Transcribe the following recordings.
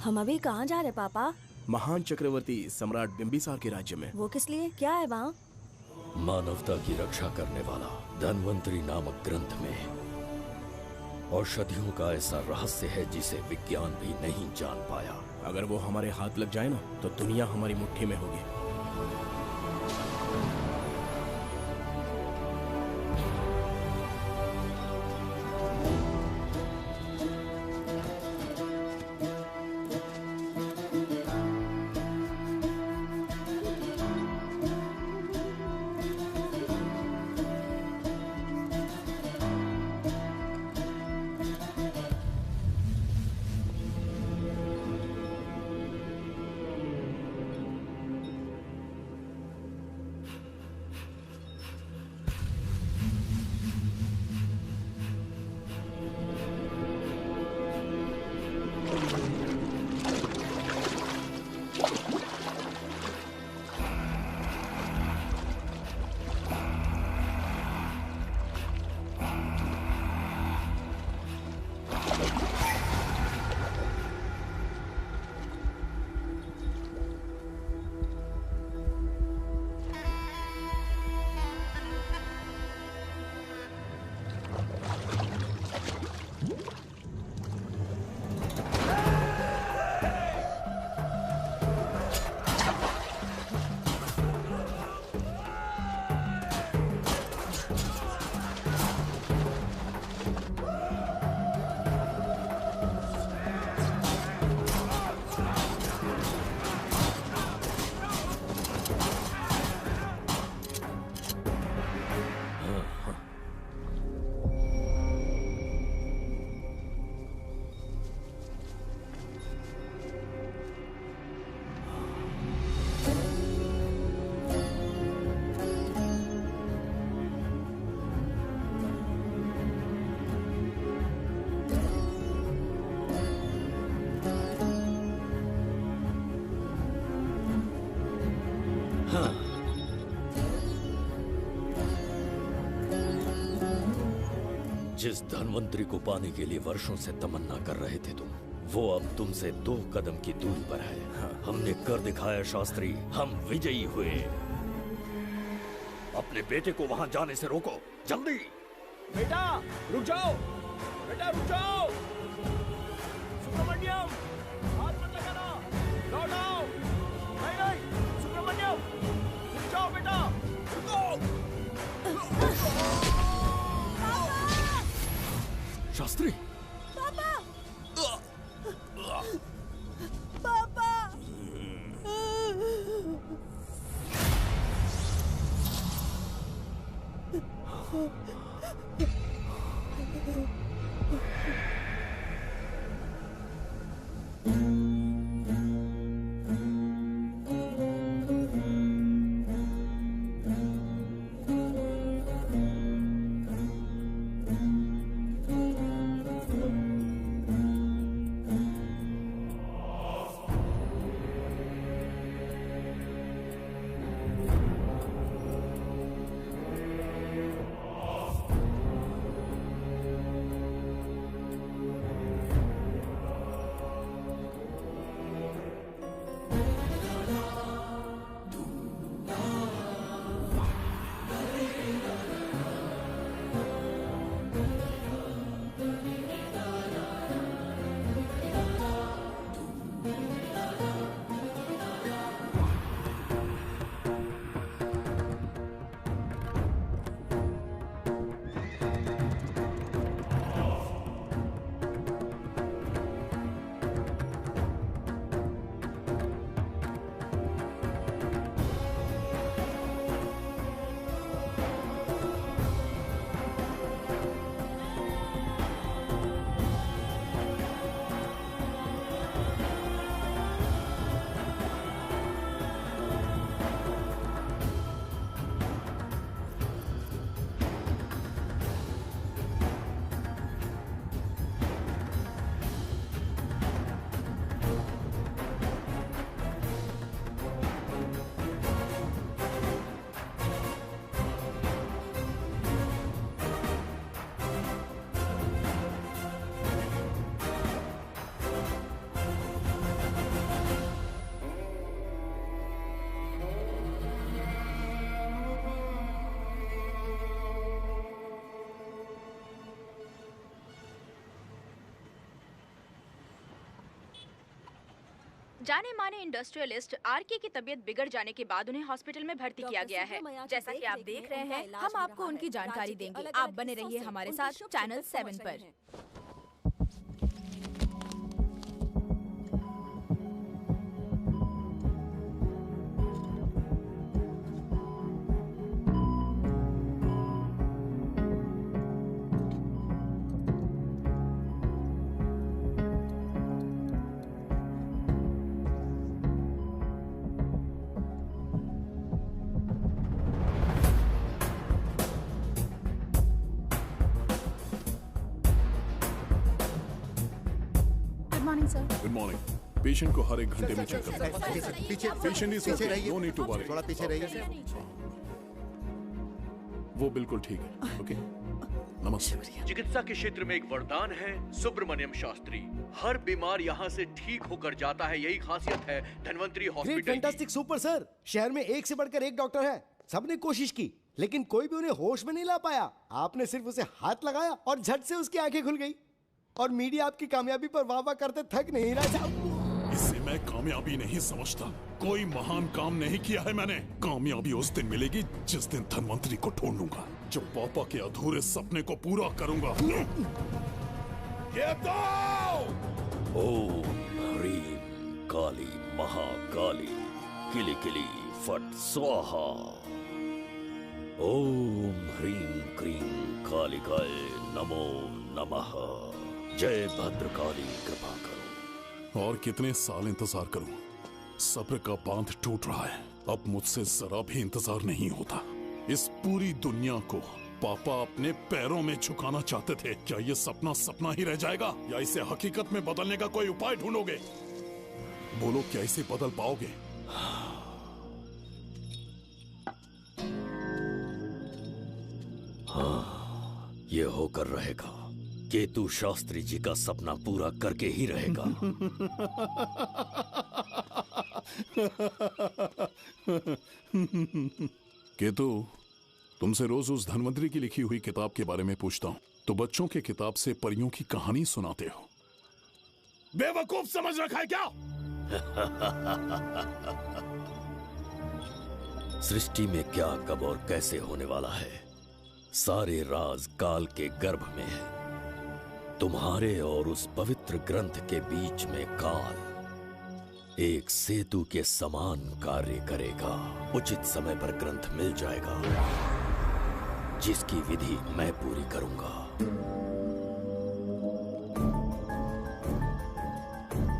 हम अभी कहाँ जा रहे पापा? महान चक्रवर्ती सम्राट बिंबिसार के राज्य में। वो किस लिए? क्या है वहाँ? मानवता की रक्षा करने वाला धन्वंतरी नामक ग्रंथ में औषधियों का ऐसा रहस्य है जिसे विज्ञान भी नहीं जान पाया। अगर वो हमारे हाथ लग जाए ना तो दुनिया हमारी मुट्ठी में होगी। जिस धन्वंतरी को पाने के लिए वर्षों से तमन्ना कर रहे थे तुम, वो अब तुमसे 2 कदम की दूरी पर है। हमने कर दिखाया शास्त्री, हम विजयी हुए। अपने बेटे को वहां जाने से रोको, जल्दी। बेटा रुक जाओ, बेटा रुक जाओ। सुब्रमण्यम, हाथ मत लगाना, लौट आओ। नहीं नहीं सुब्रमण्यम, रुक जाओ बेटा, रुको। शास्त्री, पापा! पापा! जाने माने इंडस्ट्रियलिस्ट आरके की तबीयत बिगड़ जाने के बाद उन्हें हॉस्पिटल में भर्ती किया गया है। जैसा कि आप देख रहे हैं, हम आपको उनकी जानकारी देंगे। आप बने रहिए हमारे साथ चैनल 7 पर। Good morning. पेशेंट को हर एक घंटे में चेक करना है। Patient is okay, no need to worry. थोड़ा पीछे रहिए। वो बिल्कुल ठीक है। ओके, नमस्ते। चिकित्सा के क्षेत्र में एक वरदान है सुब्रमण्यम शास्त्री। हर बीमार यहाँ से ठीक होकर जाता है, यही खासियत है धन्वंतरी ग्रेट, हॉस्पिटल की। Fantastic, super sir. शहर में एक से बढ़कर एक डॉक्टर है। सबने कोशिश की लेकिन कोई भी उन्हें होश में नहीं ला पाया। आपने सिर्फ उसे हाथ लगाया और झट से उसकी आंखें खुल गई। और मीडिया आपकी कामयाबी पर वाह वाह करते थक नहीं रहा। इसे मैं कामयाबी नहीं समझता। कोई महान काम नहीं किया है मैंने। कामयाबी उस दिन मिलेगी जिस दिन धन्वंतरी को ढूंढूंगा, जो पापा के अधूरे सपने को पूरा करूंगा। ये दो! ओम ह्रीं काली महाकाली किली किली फट स्वाहा। ओम ह्रीं क्रीं कालिकाय नमो नमः। जय भद्रकाली, कृपा करो। और कितने साल इंतजार करूं? सब्र का बांध टूट रहा है। अब मुझसे जरा भी इंतजार नहीं होता। इस पूरी दुनिया को पापा अपने पैरों में झुकाना चाहते थे। क्या ये सपना सपना ही रह जाएगा या इसे हकीकत में बदलने का कोई उपाय ढूंढोगे? बोलो, क्या इसे बदल पाओगे? हाँ, ये होकर रहेगा। केतु शास्त्री जी का सपना पूरा करके ही रहेगा। केतु, तुमसे रोज उस धन्वंतरी की लिखी हुई किताब के बारे में पूछता हूँ तो बच्चों के किताब से परियों की कहानी सुनाते हो। बेवकूफ समझ रखा है क्या? सृष्टि में क्या, कब और कैसे होने वाला है, सारे राज काल के गर्भ में है। तुम्हारे और उस पवित्र ग्रंथ के बीच में काल एक सेतु के समान कार्य करेगा। उचित समय पर ग्रंथ मिल जाएगा, जिसकी विधि मैं पूरी करूंगा।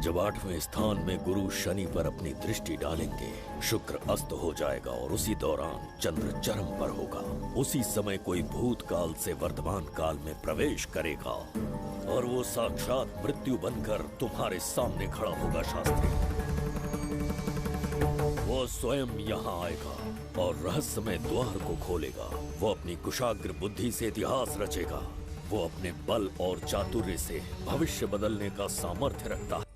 जब 8वें स्थान में गुरु शनि पर अपनी दृष्टि डालेंगे, शुक्र अस्त हो जाएगा और उसी दौरान चंद्र चरम पर होगा। उसी समय कोई भूतकाल से वर्तमान काल में प्रवेश करेगा और वो साक्षात मृत्यु बनकर तुम्हारे सामने खड़ा होगा। शास्त्री, वो स्वयं यहाँ आएगा और रहस्यमय द्वार को खोलेगा। वो अपनी कुशाग्र बुद्धि से इतिहास रचेगा। वो अपने बल और चातुर्य से भविष्य बदलने का सामर्थ्य रखता है।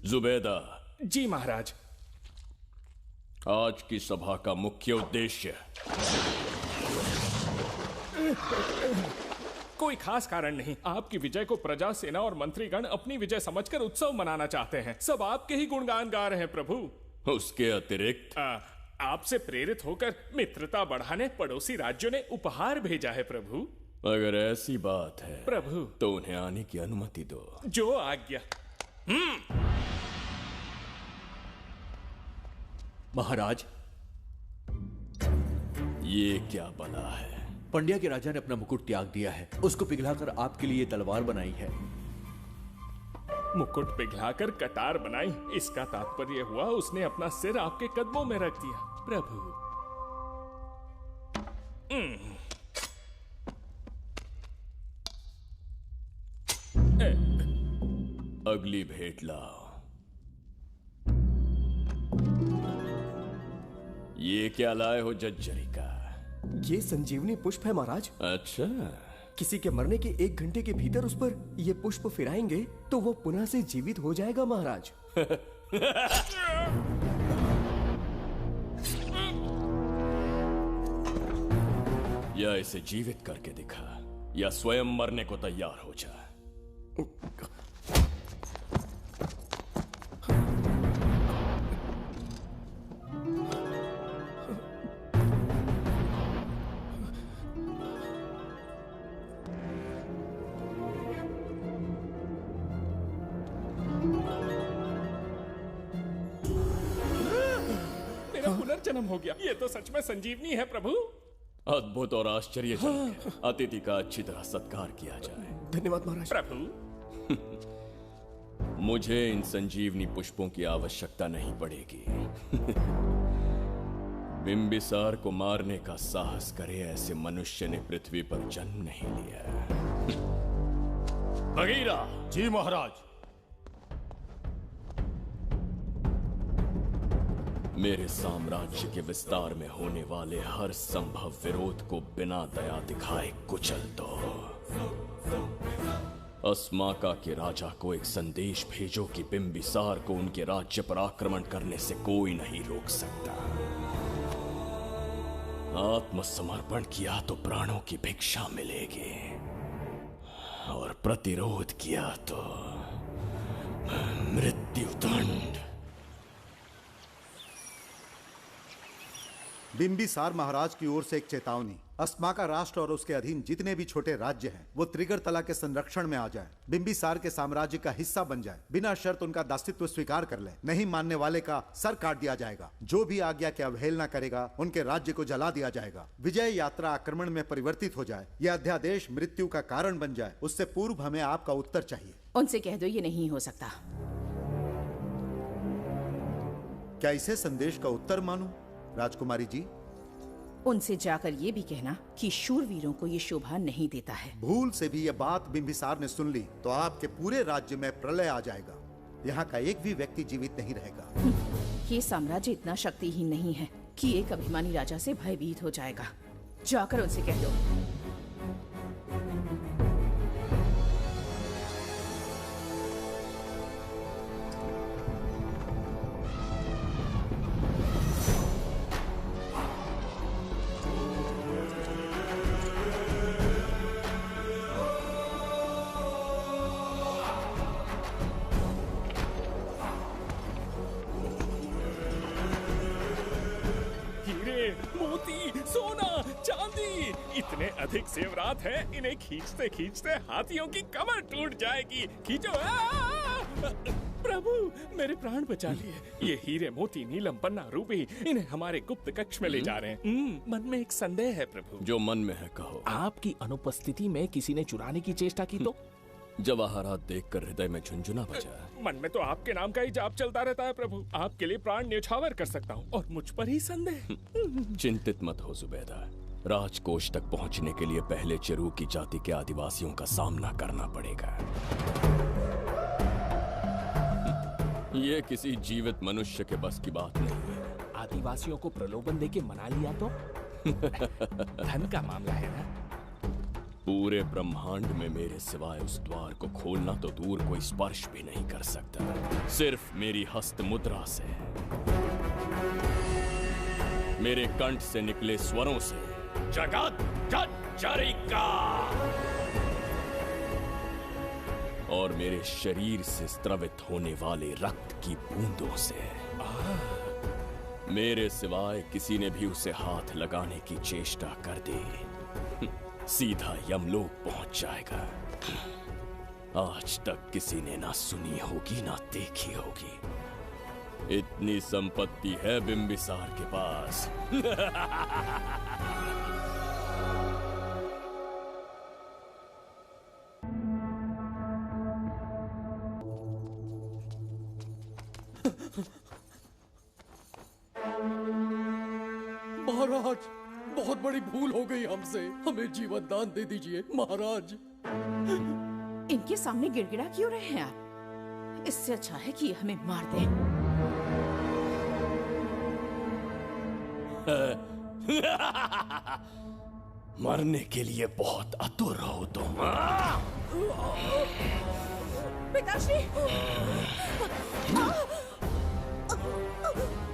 जुबेदा, जी महाराज। आज की सभा का मुख्य उद्देश्य कोई खास कारण नहीं। आपकी विजय को प्रजा, सेना और मंत्रीगण अपनी विजय समझकर उत्सव मनाना चाहते हैं। सब आपके ही गुणगान गा रहे हैं प्रभु। उसके अतिरिक्त आपसे प्रेरित होकर मित्रता बढ़ाने पड़ोसी राज्यों ने उपहार भेजा है प्रभु। अगर ऐसी बात है प्रभु, तो उन्हें आने की अनुमति दो। जो आज्ञा। महाराज, ये क्या बला है? पंड्या के राजा ने अपना मुकुट त्याग दिया है। उसको पिघलाकर आपके लिए तलवार बनाई है। मुकुट पिघलाकर कतार बनाई, इसका तात्पर्य हुआ उसने अपना सिर आपके कदमों में रख दिया प्रभु। अगली भेंट लाओ। ये क्या लाए हो जज्जरी का? ये संजीवनी पुष्प है महाराज। अच्छा, किसी के मरने के 1 घंटे के भीतर उस पर ये पुष्प फिराएंगे तो वो पुनः से जीवित हो जाएगा महाराज। या इसे जीवित करके दिखा या स्वयं मरने को तैयार हो जा। मेरा पुनर्जन्म हो गया। ये तो सच में संजीवनी है प्रभु। अद्भुत और आश्चर्यजनक है। अतिथि का अच्छी तरह सत्कार किया जाए। धन्यवाद महाराज। प्रभु, मुझे इन संजीवनी पुष्पों की आवश्यकता नहीं पड़ेगी। बिंबिसार को मारने का साहस करे ऐसे मनुष्य ने पृथ्वी पर जन्म नहीं लिया। बगीरा। जी महाराज। मेरे साम्राज्य के विस्तार में होने वाले हर संभव विरोध को बिना दया दिखाए कुचल दो। अस्माका के राजा को एक संदेश भेजो कि बिंबिसार को उनके राज्य पर आक्रमण करने से कोई नहीं रोक सकता। आत्मसमर्पण किया तो प्राणों की भिक्षा मिलेगी, और प्रतिरोध किया तो मृत्युदंड। बिंबिसार महाराज की ओर से एक चेतावनी। अस्माका राष्ट्र और उसके अधीन जितने भी छोटे राज्य हैं वो त्रिगर्तला के संरक्षण में आ जाएं, बिंबिसार के साम्राज्य का हिस्सा बन जाएं, बिना शर्त उनका दासत्व स्वीकार कर लें। नहीं मानने वाले का सर काट दिया जाएगा। जो भी आज्ञा की अवहेलना करेगा उनके राज्य को जला दिया जाएगा। विजय यात्रा आक्रमण में परिवर्तित हो जाए, यह अध्यादेश मृत्यु का कारण बन जाए, उससे पूर्व हमें आपका उत्तर चाहिए। उनसे कह दो ये नहीं हो सकता। क्या इसे संदेश का उत्तर मानूं? राजकुमारी जी, उनसे जाकर ये भी कहना कि शूरवीरों को ये शोभा नहीं देता है। भूल से भी ये बात बिंबिसार ने सुन ली तो आपके पूरे राज्य में प्रलय आ जाएगा। यहाँ का एक भी व्यक्ति जीवित नहीं रहेगा। ये साम्राज्य इतना शक्तिहीन नहीं है कि एक अभिमानी राजा से भयभीत हो जाएगा। जाकर उनसे कह दो। इतने अधिक जेवरात हैं, इन्हें खींचते खींचते हाथियों की कमर टूट जाएगी। खींचो। प्रभु, मेरे प्राण बचा लिए। ये हीरे मोती नीलम पन्ना रूबी, इन्हें हमारे गुप्त कक्ष में ले जा रहे हैं। मन में एक संदेह है प्रभु। जो मन में है कहो। आपकी अनुपस्थिति में किसी ने चुराने की चेष्टा की तो? जवाहरात देखकर हृदय में झुंझुना बजा। मन में तो आपके नाम का ही जाप चलता रहता है प्रभु। आपके लिए प्राण न्यौछावर कर सकता हूँ, और मुझ पर ही संदेह। चिंतित मत हो जुबैदा। राजकोष तक पहुंचने के लिए पहले चिरूकी जाति के आदिवासियों का सामना करना पड़ेगा। ये किसी जीवित मनुष्य के बस की बात नहीं है। आदिवासियों को प्रलोभन देके मना लिया तो? धन का मामला है ना। पूरे ब्रह्मांड में मेरे सिवाय उस द्वार को खोलना तो दूर कोई स्पर्श भी नहीं कर सकता। सिर्फ मेरी हस्त मुद्रा से, मेरे कंठ से निकले स्वरों से जगत जचरिका, और मेरे शरीर से स्त्रवित होने वाले रक्त की बूंदों से। मेरे सिवाय किसी ने भी उसे हाथ लगाने की चेष्टा कर दी, सीधा यमलोक पहुंच जाएगा। आज तक किसी ने ना सुनी होगी ना देखी होगी। इतनी संपत्ति है बिंबिसार के पास। महाराज, बहुत बड़ी भूल हो गई हमसे। हमें जीवन दान दे दीजिए महाराज। इनके सामने गिड़गिड़ा क्यों रहे हैं आप? इससे अच्छा है कि हमें मार दें। मरने के लिए बहुत आतुर हो तुम। पिताश्री!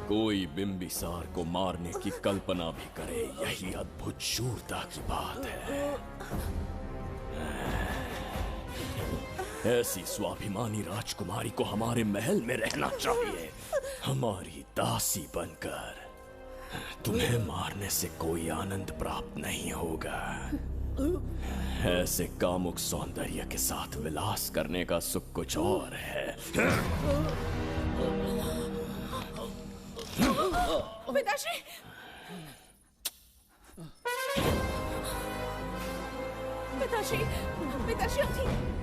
कोई बिंबिसार को मारने की कल्पना भी करे, यही अद्भुत शूरता की बात है। ऐसी स्वाभिमानी राजकुमारी को हमारे महल में रहना चाहिए, हमारी दासी बनकर। तुम्हें मारने से कोई आनंद प्राप्त नहीं होगा। ऐसे कामुक सौंदर्य के साथ विलास करने का सुख कुछ और है। पिताश्री, पिताश्री, पिताश्री उठिए।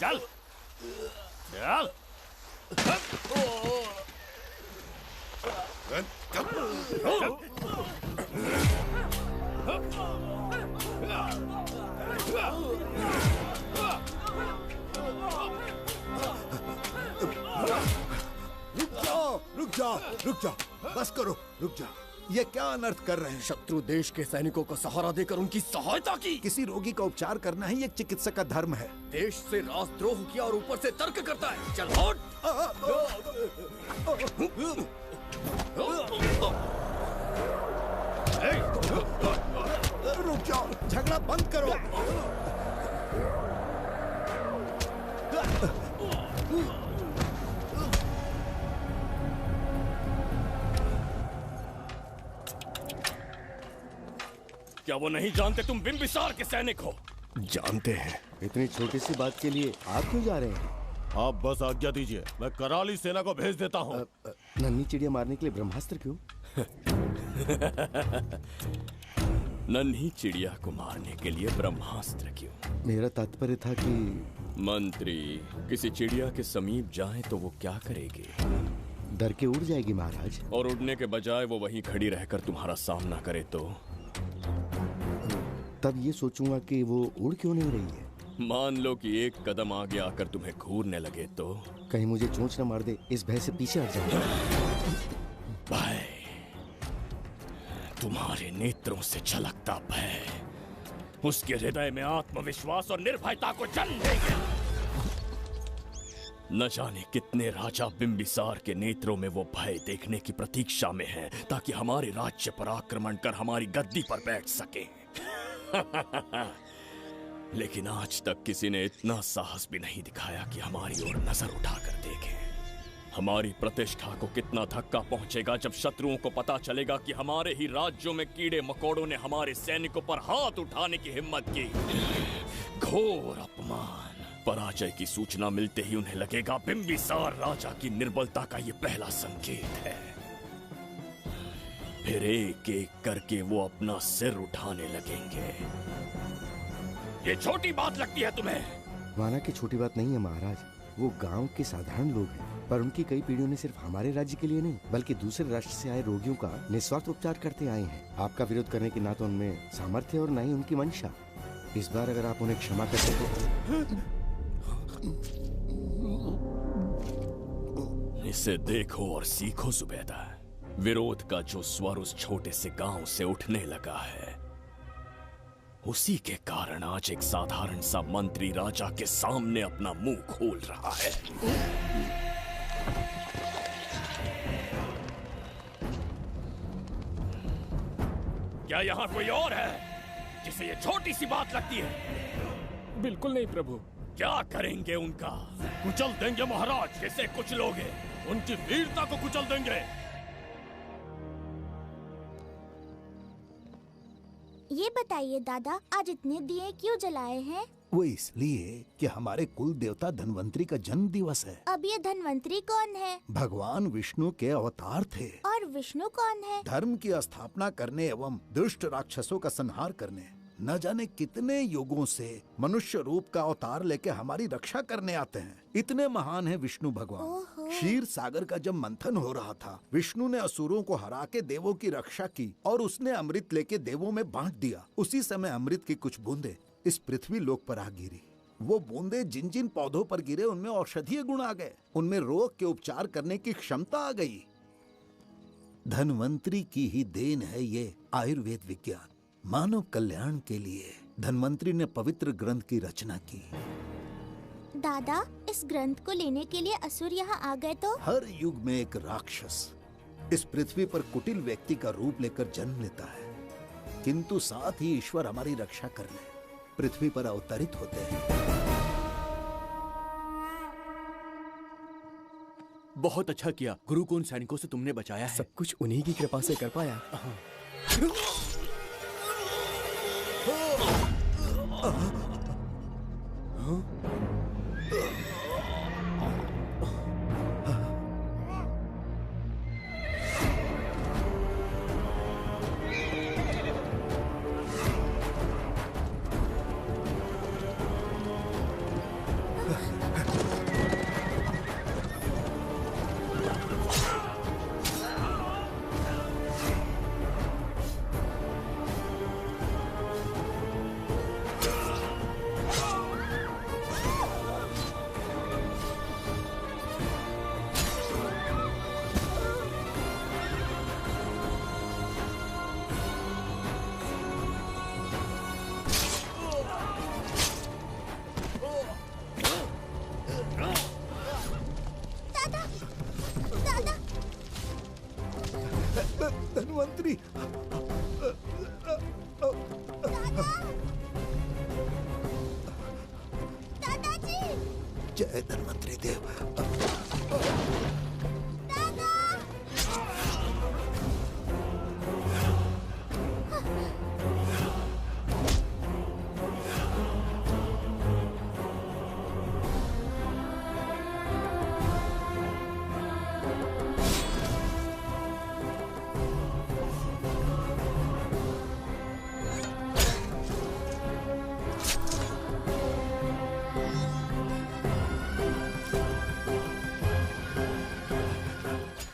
चल चल। रुक जाओ, बस करो, रुक जाओ। ये क्या अनर्थ कर रहे हैं? शत्रु देश के सैनिकों को सहारा देकर उनकी सहायता की। किसी रोगी का उपचार करना ही एक चिकित्सक का धर्म है। देश से राजद्रोह किया और ऊपर से तर्क करता है। चल हट। रुक जाओ, झगड़ा बंद करो। क्या वो नहीं जानते तुम बिंबिसार के सैनिक हो? जानते हैं। इतनी छोटी सी बात के लिए आप क्यों जा रहे हैं? आप बस आज्ञा दीजिए, मैं कराली सेना को भेज देता हूँ। नन्ही चिड़िया मारने के लिए ब्रह्मास्त्र क्यों? नन्ही चिड़िया को मारने के लिए ब्रह्मास्त्र क्यों? मेरा तात्पर्य था कि मंत्री किसी चिड़िया के समीप जाए तो वो क्या करेगी? डर के उड़ जाएगी महाराज। और उड़ने के बजाय वो वहीं खड़ी रहकर तुम्हारा सामना करे तो? तब ये सोचूंगा कि वो उड़ क्यों नहीं रही है। मान लो कि एक कदम आगे आकर तुम्हें घूरने लगे तो? कहीं मुझे चोंच न मार दे, इस भय से पीछे हट जाऊंगा। भय, तुम्हारे नेत्रों से झलकता भय उसके हृदय में आत्मविश्वास और निर्भयता को जन्म देगा। न जाने कितने राजा बिंबिसार के नेत्रों में वो भय देखने की प्रतीक्षा में हैं, ताकि हमारे राज्य पर आक्रमण कर हमारी गद्दी पर बैठ सके। लेकिन आज तक किसी ने इतना साहस भी नहीं दिखाया कि हमारी ओर नजर उठाकर देखे। हमारी प्रतिष्ठा को कितना धक्का पहुंचेगा जब शत्रुओं को पता चलेगा कि हमारे ही राज्यों में कीड़े मकोड़ों ने हमारे सैनिकों पर हाथ उठाने की हिम्मत की। घोर अपमान। पराजय की सूचना मिलते ही उन्हें लगेगा बिंबिसार राजा की निर्बलता का ये पहला संकेत है। फिर एक एक करके वो अपना सिर उठाने लगेंगे। ये छोटी बात लगती है तुम्हें? माना कि छोटी बात नहीं है महाराज। वो गांव के साधारण लोग हैं, पर उनकी कई पीढ़ियों ने सिर्फ हमारे राज्य के लिए नहीं बल्कि दूसरे राष्ट्र से आए रोगियों का निस्वार्थ उपचार करते आए हैं। आपका विरोध करने की ना तो उनमें सामर्थ्य और ना ही उनकी मंशा। इस बार अगर आप उन्हें क्षमा करते तो। इसे देखो और सीखो जुबैदा। विरोध का जो स्वर उस छोटे से गांव से उठने लगा है, उसी के कारण आज एक साधारण सा मंत्री राजा के सामने अपना मुंह खोल रहा है। क्या यहाँ कोई और है जिसे ये छोटी सी बात लगती है? बिल्कुल नहीं प्रभु। क्या करेंगे उनका? कुचल देंगे महाराज। जैसे कुछ लोग हैं, उनकी वीरता को कुचल देंगे। ये बताइए दादा, आज इतने दिए क्यों जलाए हैं? वो इसलिए कि हमारे कुल देवता धन्वंतरी का जन्म दिवस है। अब ये धन्वंतरी कौन है? भगवान विष्णु के अवतार थे। और विष्णु कौन है? धर्म की स्थापना करने एवं दुष्ट राक्षसों का संहार करने न जाने कितने युगों से मनुष्य रूप का अवतार लेके हमारी रक्षा करने आते हैं। इतने महान है विष्णु भगवान। क्षीर सागर का जब मंथन हो रहा था, विष्णु ने असुरों को हरा के देवों की रक्षा की और उसने अमृत लेके देवों में बांट दिया। उसी समय अमृत की कुछ बूंदे इस पृथ्वी लोक पर आ गिरी। वो बूंदे जिन जिन पौधों पर गिरे उनमें औषधीय गुण आ गए, उनमें रोग के उपचार करने की क्षमता आ गई। धन्वंतरी की ही देन है ये आयुर्वेद विज्ञान। मानव कल्याण के लिए धन्वंतरी ने पवित्र ग्रंथ की रचना की। दादा, इस ग्रंथ को लेने के लिए असुर यहाँ आ गए तो? हर युग में एक राक्षस इस पृथ्वी पर कुटिल व्यक्ति का रूप लेकर जन्म लेता है, किंतु साथ ही ईश्वर हमारी रक्षा करने पृथ्वी पर अवतरित होते हैं। बहुत अच्छा किया गुरु को उन सैनिकों से तुमने बचाया है। सब कुछ उन्हीं की कृपा से कर पाया। धन्वंतरी, दादाजी, जय धन्वंतरी देव।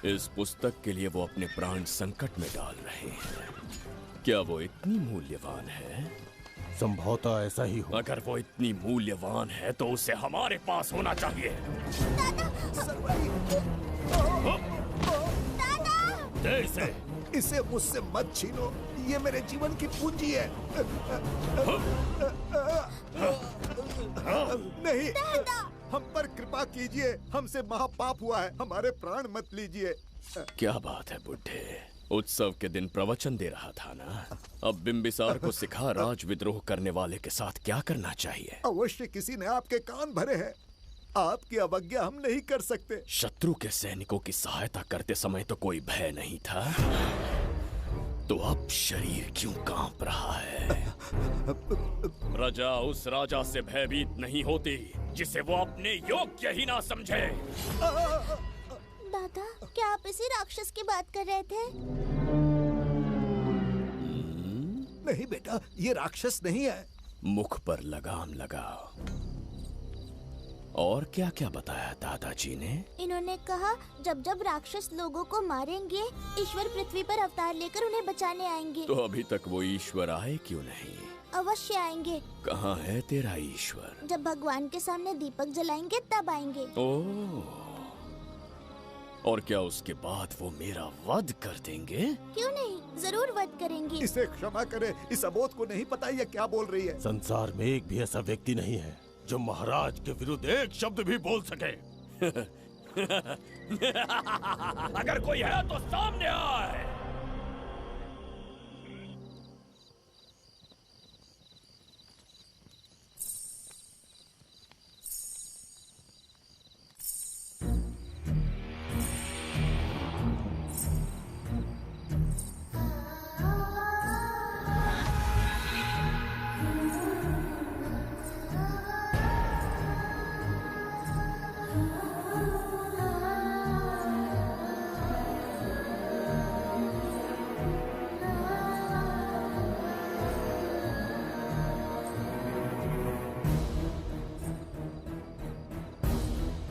इस पुस्तक के लिए वो अपने प्राण संकट में डाल रहे हैं। क्या वो इतनी मूल्यवान है? संभवतः ऐसा ही हो। अगर वो इतनी मूल्यवान है तो उसे हमारे पास होना चाहिए। दे इसे। इसे मुझसे मत छीनो, ये मेरे जीवन की पूंजी है। नहीं, हम पर कृपा कीजिए, हमसे महापाप हुआ है, हमारे प्राण मत लीजिए। क्या बात है बुड्ढे, उत्सव के दिन प्रवचन दे रहा था ना। अब बिंबिसार को सिखा राज विद्रोह करने वाले के साथ क्या करना चाहिए। अवश्य किसी ने आपके कान भरे हैं, आपकी अवज्ञा हम नहीं कर सकते। शत्रु के सैनिकों की सहायता करते समय तो कोई भय नहीं था, तो अब शरीर क्यों कांप रहा है? प्रजा उस राजा से भयभीत नहीं होती जिसे वो अपने योग्य ही ना समझे। दादा, क्या आप इसी राक्षस की बात कर रहे थे? नहीं बेटा, ये राक्षस नहीं है। मुख पर लगाम लगाओ। और क्या क्या बताया दादाजी ने? इन्होंने कहा जब जब राक्षस लोगों को मारेंगे, ईश्वर पृथ्वी पर अवतार लेकर उन्हें बचाने आएंगे। तो अभी तक वो ईश्वर आए क्यों नहीं? अवश्य आएंगे। कहाँ है तेरा ईश्वर? जब भगवान के सामने दीपक जलाएंगे तब आएंगे। ओह, और क्या उसके बाद वो मेरा वध कर देंगे? क्यों नहीं, जरूर वध करेंगे। इसे क्षमा करें, इस अबोध को नहीं पता ये क्या बोल रही है। संसार में एक भी ऐसा व्यक्ति नहीं है जो महाराज के विरुद्ध एक शब्द भी बोल सके। अगर कोई है तो सामने आए।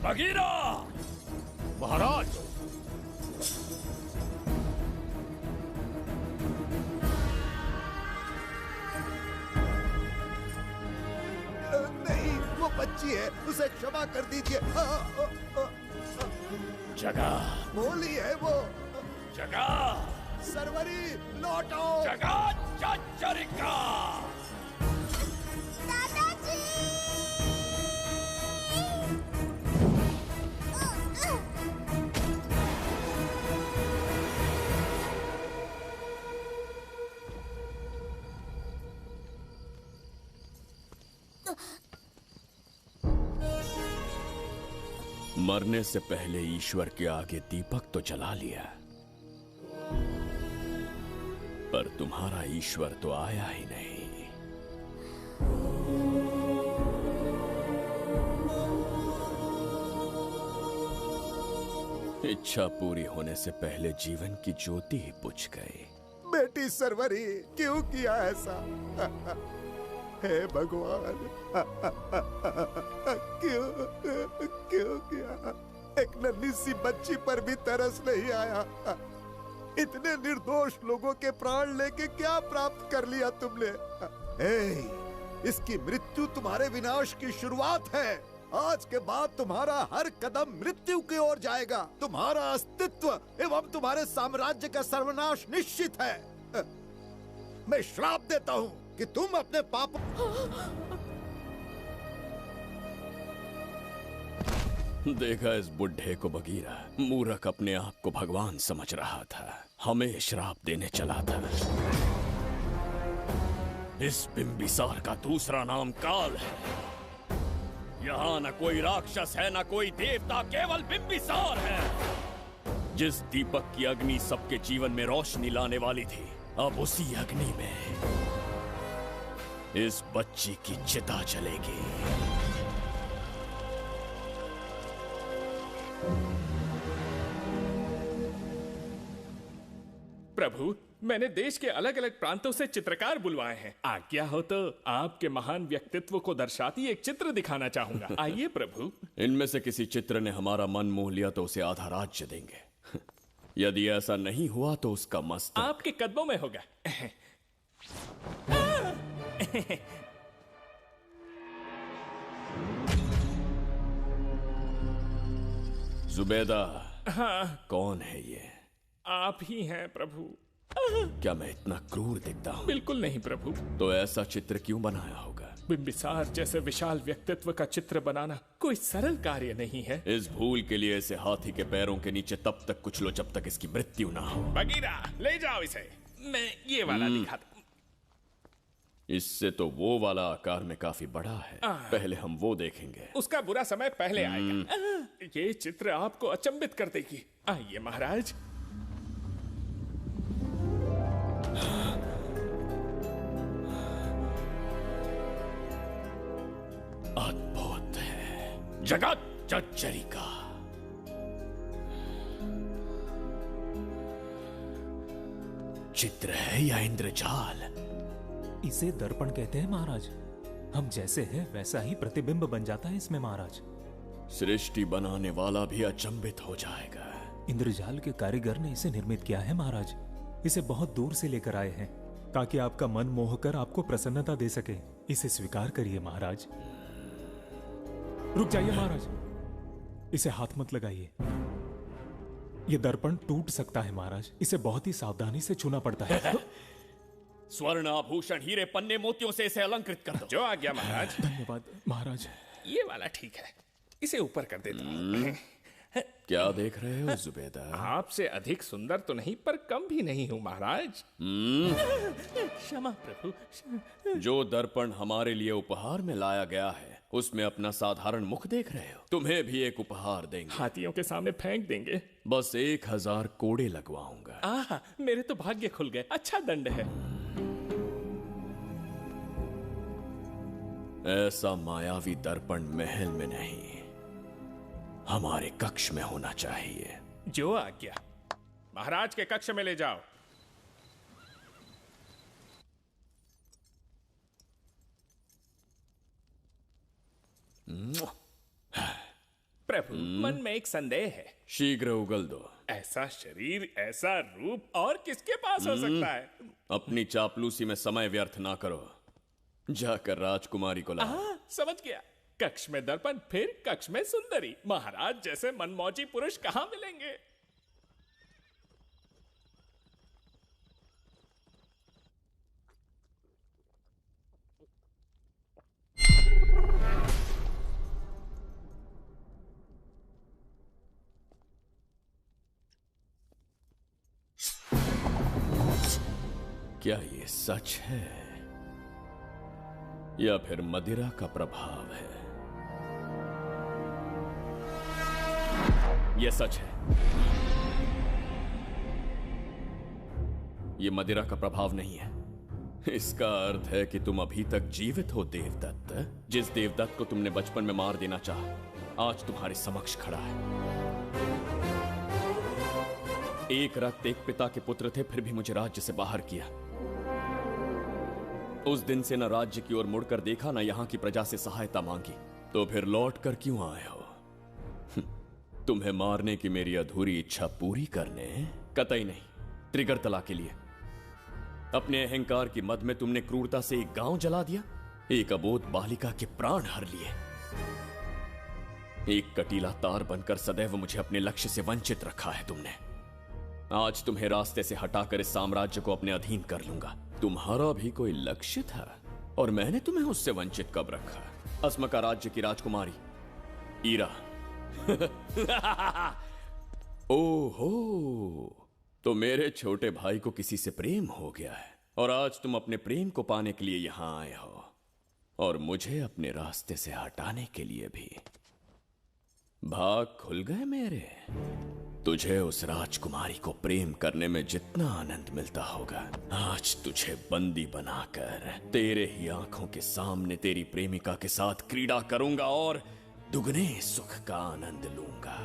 बगीरा! महाराज! नहीं, वो बच्ची है, उसे क्षमा कर दीजिए। जगह बोली है वो। जगह सरवरी लौटो। जगह चचरिका। मरने से पहले ईश्वर के आगे दीपक तो जला लिया, पर तुम्हारा ईश्वर तो आया ही नहीं। इच्छा पूरी होने से पहले जीवन की ज्योति ही बुझ गई। बेटी सरवरी, क्यों किया ऐसा? हे भगवान, क्यों किया? एक नन्ही सी बच्ची पर भी तरस नहीं आया। इतने निर्दोष लोगों के प्राण लेके क्या प्राप्त कर लिया तुमने? इसकी मृत्यु तुम्हारे विनाश की शुरुआत है। आज के बाद तुम्हारा हर कदम मृत्यु की ओर जाएगा। तुम्हारा अस्तित्व एवं तुम्हारे साम्राज्य का सर्वनाश निश्चित है। मैं श्राप देता हूँ कि तुम अपने पाप। देखा इस बुढ़े को बगीरा, मूर्ख अपने आप को भगवान समझ रहा था, हमें श्राप देने चला था। इस बिंबिसार का दूसरा नाम काल है। यहाँ न कोई राक्षस है, न कोई देवता, केवल बिंबिसार है। जिस दीपक की अग्नि सबके जीवन में रोशनी लाने वाली थी, अब उसी अग्नि में इस बच्ची की चिता जलेगी। प्रभु, मैंने देश के अलग अलग प्रांतों से चित्रकार बुलवाए हैं। आज्ञा हो तो आपके महान व्यक्तित्व को दर्शाती एक चित्र दिखाना चाहूंगा। आइए प्रभु। इनमें से किसी चित्र ने हमारा मन मोह लिया तो उसे आधा राज्य देंगे। यदि ऐसा नहीं हुआ तो उसका मस्तक आपके कदमों में होगा। जुबैदा। हाँ। कौन है ये? आप ही हैं प्रभु। क्या मैं इतना क्रूर दिखता हूँ? बिल्कुल नहीं प्रभु। तो ऐसा चित्र क्यों बनाया होगा? बिंबिसार जैसे विशाल व्यक्तित्व का चित्र बनाना कोई सरल कार्य नहीं है। इस भूल के लिए इसे हाथी के पैरों के नीचे तब तक कुचलो जब तक इसकी मृत्यु ना हो। बगीरा, ले जाओ इसे। मैं ये वाला दिखाता। इससे तो वो वाला आकार में काफी बड़ा है। पहले हम वो देखेंगे। उसका बुरा समय पहले आएगा। ये चित्र आपको अचंभित कर देगी। आइए महाराज। अद्भुत है। जगत चचरिका। चित्र है या इंद्रजाल? इसे दर्पण कहते हैं महाराज। हम जैसे हैं वैसा ही प्रतिबिंब बन जाता है इसमें महाराज। सृष्टि बनाने वाला भी अचंभित हो जाएगा। इंद्रजाल के कारीगर ने इसे निर्मित किया है महाराज। इसे बहुत दूर से लेकर आए हैं ताकि आपका मन मोह कर आपको प्रसन्नता दे सके। इसे स्वीकार करिए महाराज। रुक जाइए महाराज, इसे हाथ मत लगाइए। ये दर्पण टूट सकता है महाराज, इसे बहुत ही सावधानी से छूना पड़ता है। स्वर्ण आभूषण हीरे पन्ने मोतियों से इसे अलंकृत कर दो। जो आ गया महाराज। धन्यवाद महाराज। ये वाला ठीक है, इसे ऊपर कर देता हूँ। क्या देख रहे हो जुबेदा? आपसे अधिक सुंदर तो नहीं पर कम भी नहीं हूँ महाराज। क्षमा प्रभु। जो दर्पण हमारे लिए उपहार में लाया गया है उसमें अपना साधारण मुख देख रहे हो? तुम्हें भी एक उपहार देंगे। हाथियों के सामने फेंक देंगे। बस 1000 कोड़े लगवाऊंगा। मेरे तो भाग्य खुल गए। अच्छा दंड है। ऐसा मायावी दर्पण महल में नहीं, हमारे कक्ष में होना चाहिए। जो आज्ञा। महाराज के कक्ष में ले जाओ। प्रभु, मन में एक संदेह है। शीघ्र उगल दो। ऐसा शरीर, ऐसा रूप और किसके पास हो सकता है? अपनी चापलूसी में समय व्यर्थ ना करो, जाकर राजकुमारी को लाओ। समझ गया। कक्ष में दर्पण, फिर कक्ष में सुंदरी। महाराज जैसे मनमौजी पुरुष कहां मिलेंगे? क्या ये सच है या फिर मदिरा का प्रभाव है? ये सच है। ये मदिरा का प्रभाव नहीं है। इसका अर्थ है कि तुम अभी तक जीवित हो देवदत्त। जिस देवदत्त को तुमने बचपन में मार देना चाहा, आज तुम्हारे समक्ष खड़ा है। एक रक्त एक पिता के पुत्र थे, फिर भी मुझे राज्य से बाहर किया। उस दिन से न राज्य की ओर मुड़कर देखा, न यहां की प्रजा से सहायता मांगी। तो फिर लौट कर क्यों आए हो? तुम्हें मारने की मेरी अधूरी इच्छा पूरी करने? कतई नहीं, त्रिगर्तला के लिए। अपने अहंकार की मद में तुमने क्रूरता से एक गांव जला दिया, एक अबोध बालिका के प्राण हर लिए। एक कटीला तार बनकर सदैव मुझे अपने लक्ष्य से वंचित रखा है तुमने। आज तुम्हें रास्ते से हटाकर इस साम्राज्य को अपने अधीन कर लूंगा। तुम्हारा भी कोई लक्ष्य था और मैंने तुम्हें उससे वंचित कब रखा? अस्मका राज्य की राजकुमारी ईरा। ओहो, तो मेरे छोटे भाई को किसी से प्रेम हो गया है और आज तुम अपने प्रेम को पाने के लिए यहां आए हो और मुझे अपने रास्ते से हटाने के लिए भी। भाग खुल गए मेरे। तुझे उस राजकुमारी को प्रेम करने में जितना आनंद मिलता होगा, आज तुझे बंदी बनाकर तेरे ही आंखों के सामने तेरी प्रेमिका के साथ क्रीड़ा करूंगा और दुगने सुख का आनंद लूंगा।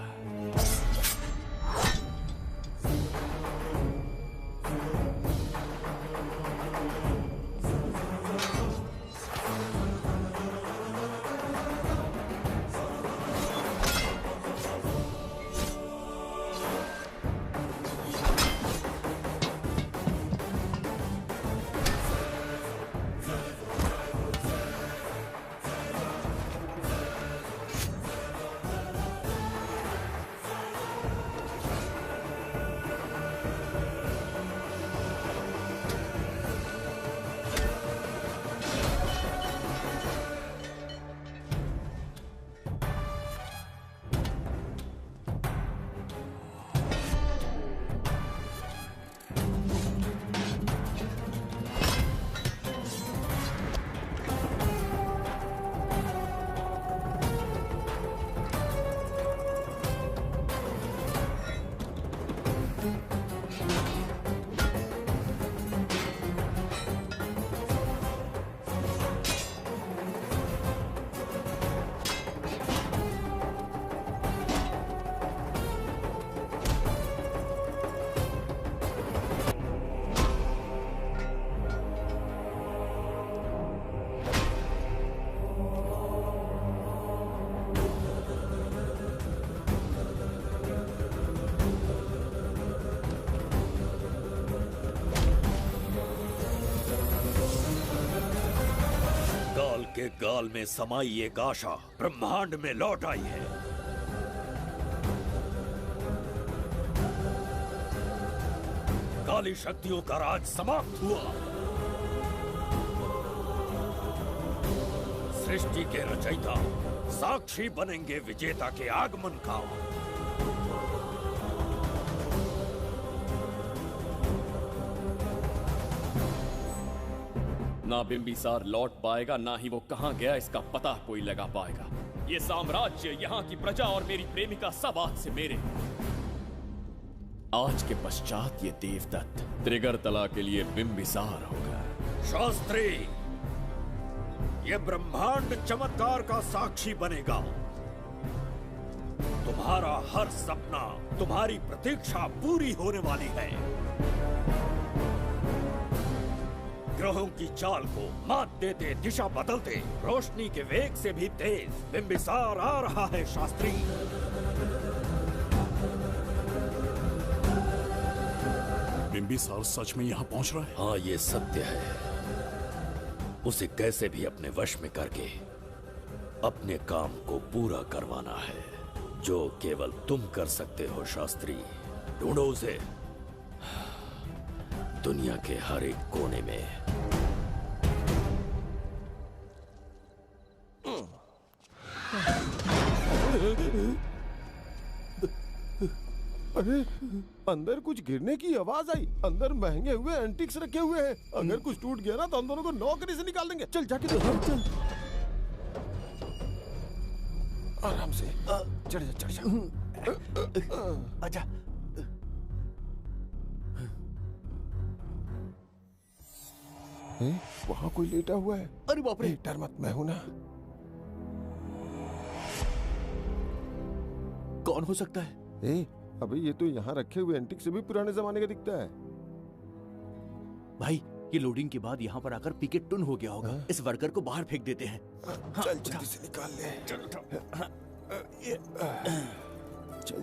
के गाल में समाई एक आशा ब्रह्मांड में लौट आई है। काली शक्तियों का राज समाप्त हुआ। सृष्टि के रचयिता साक्षी बनेंगे विजेता के आगमन का। ना बिंबिसार लौट पाएगा, ना ही वो कहां गया इसका पता कोई लगा पाएगा। ये साम्राज्य, यहाँ की प्रजा और मेरी प्रेमिका सब आज से मेरे। आज के पश्चात ये देवदत्त त्रिगर्तला के लिए बिंबिसार होगा। शास्त्री, ये ब्रह्मांड चमत्कार का साक्षी बनेगा। तुम्हारा हर सपना, तुम्हारी प्रतीक्षा पूरी होने वाली है। ग्रहों की चाल को मात देते, दिशा बदलते, रोशनी के वेग से भी तेज बिंबिसार आ रहा है शास्त्री। बिंबिसार सच में यहाँ पहुँच रहा है? हाँ, ये सत्य है। उसे कैसे भी अपने वश में करके अपने काम को पूरा करवाना है, जो केवल तुम कर सकते हो शास्त्री। ढूंढो उसे दुनिया के हर एक कोने में। अरे, अंदर कुछ गिरने की आवाज आई। अंदर महंगे हुए एंटिक्स रखे हुए हैं। अगर कुछ टूट गया ना तो हम दोनों को नौकरी से निकाल देंगे। चल जाके देखो। चल आराम से चढ़ जा, चढ़ जा। आजा। वहाँ कोई लेटा हुआ है। अरे बाप रे, डर मत, मैं हूं ना। कौन हो सकता है? अबे ये तो यहाँ रखे हुए एंटिक से भी पुराने जमाने का दिखता है। भाई, ये लोडिंग के बाद यहाँ पर आकर पीके टुन हो गया होगा। इस वर्कर को बाहर फेंक देते हैं। चल जल्दी से निकाल ले। चल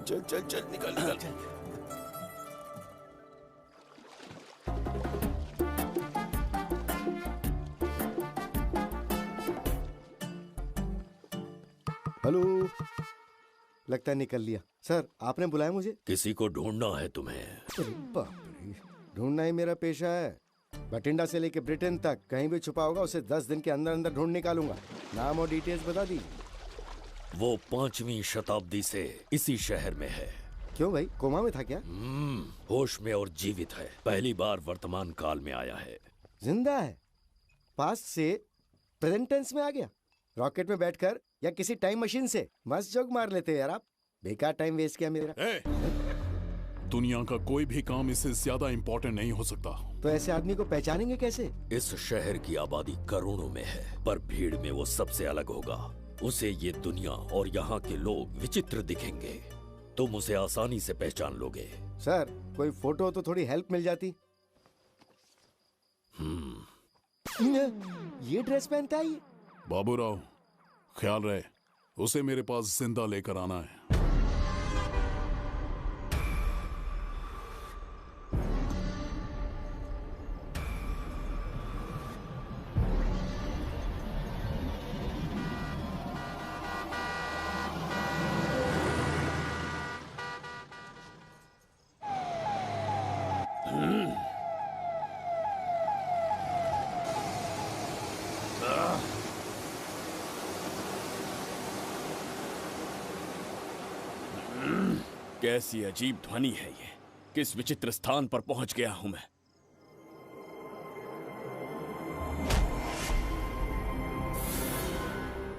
चल चल चल निकाल निकाल। हेलो, लगता है निकल लिया। सर, आपने बुलाया मुझे? किसी को ढूंढना है तुम्हें। अरे बाप रे, ढूंढना ही मेरा पेशा है। बठिंडा से लेके ब्रिटेन तक कहीं भी छुपा होगा उसे 10 दिन के अंदर अंदर ढूंढ निकालूंगा। नाम और डिटेल्स बता दी। वो 5वीं शताब्दी से इसी शहर में है। क्यों भाई, कोमा में था क्या? होश में और जीवित है। पहली बार वर्तमान काल में आया है। जिंदा है? पास्ट से प्रेजेंट टेंस में आ गया? रॉकेट में बैठकर या किसी टाइम मशीन से? मस्त जोक मार लेते यार आप। बेकार टाइम वेस्ट किया मेरा। दुनिया का कोई भी काम इससे ज्यादा इम्पोर्टेंट नहीं हो सकता। तो ऐसे आदमी को पहचानेंगे कैसे? इस शहर की आबादी करोड़ों में है, पर भीड़ में वो सबसे अलग होगा। उसे ये दुनिया और यहाँ के लोग विचित्र दिखेंगे। तुम उसे आसानी से पहचान लोगे। सर, कोई फोटो तो थोड़ी हेल्प मिल जाती। ये ड्रेस पहनता है ये? बाबूराव, ख्याल रहे, उसे मेरे पास जिंदा लेकर आना है। कैसी अजीब ध्वनि है ये। किस विचित्र स्थान पर पहुंच गया हूं मैं।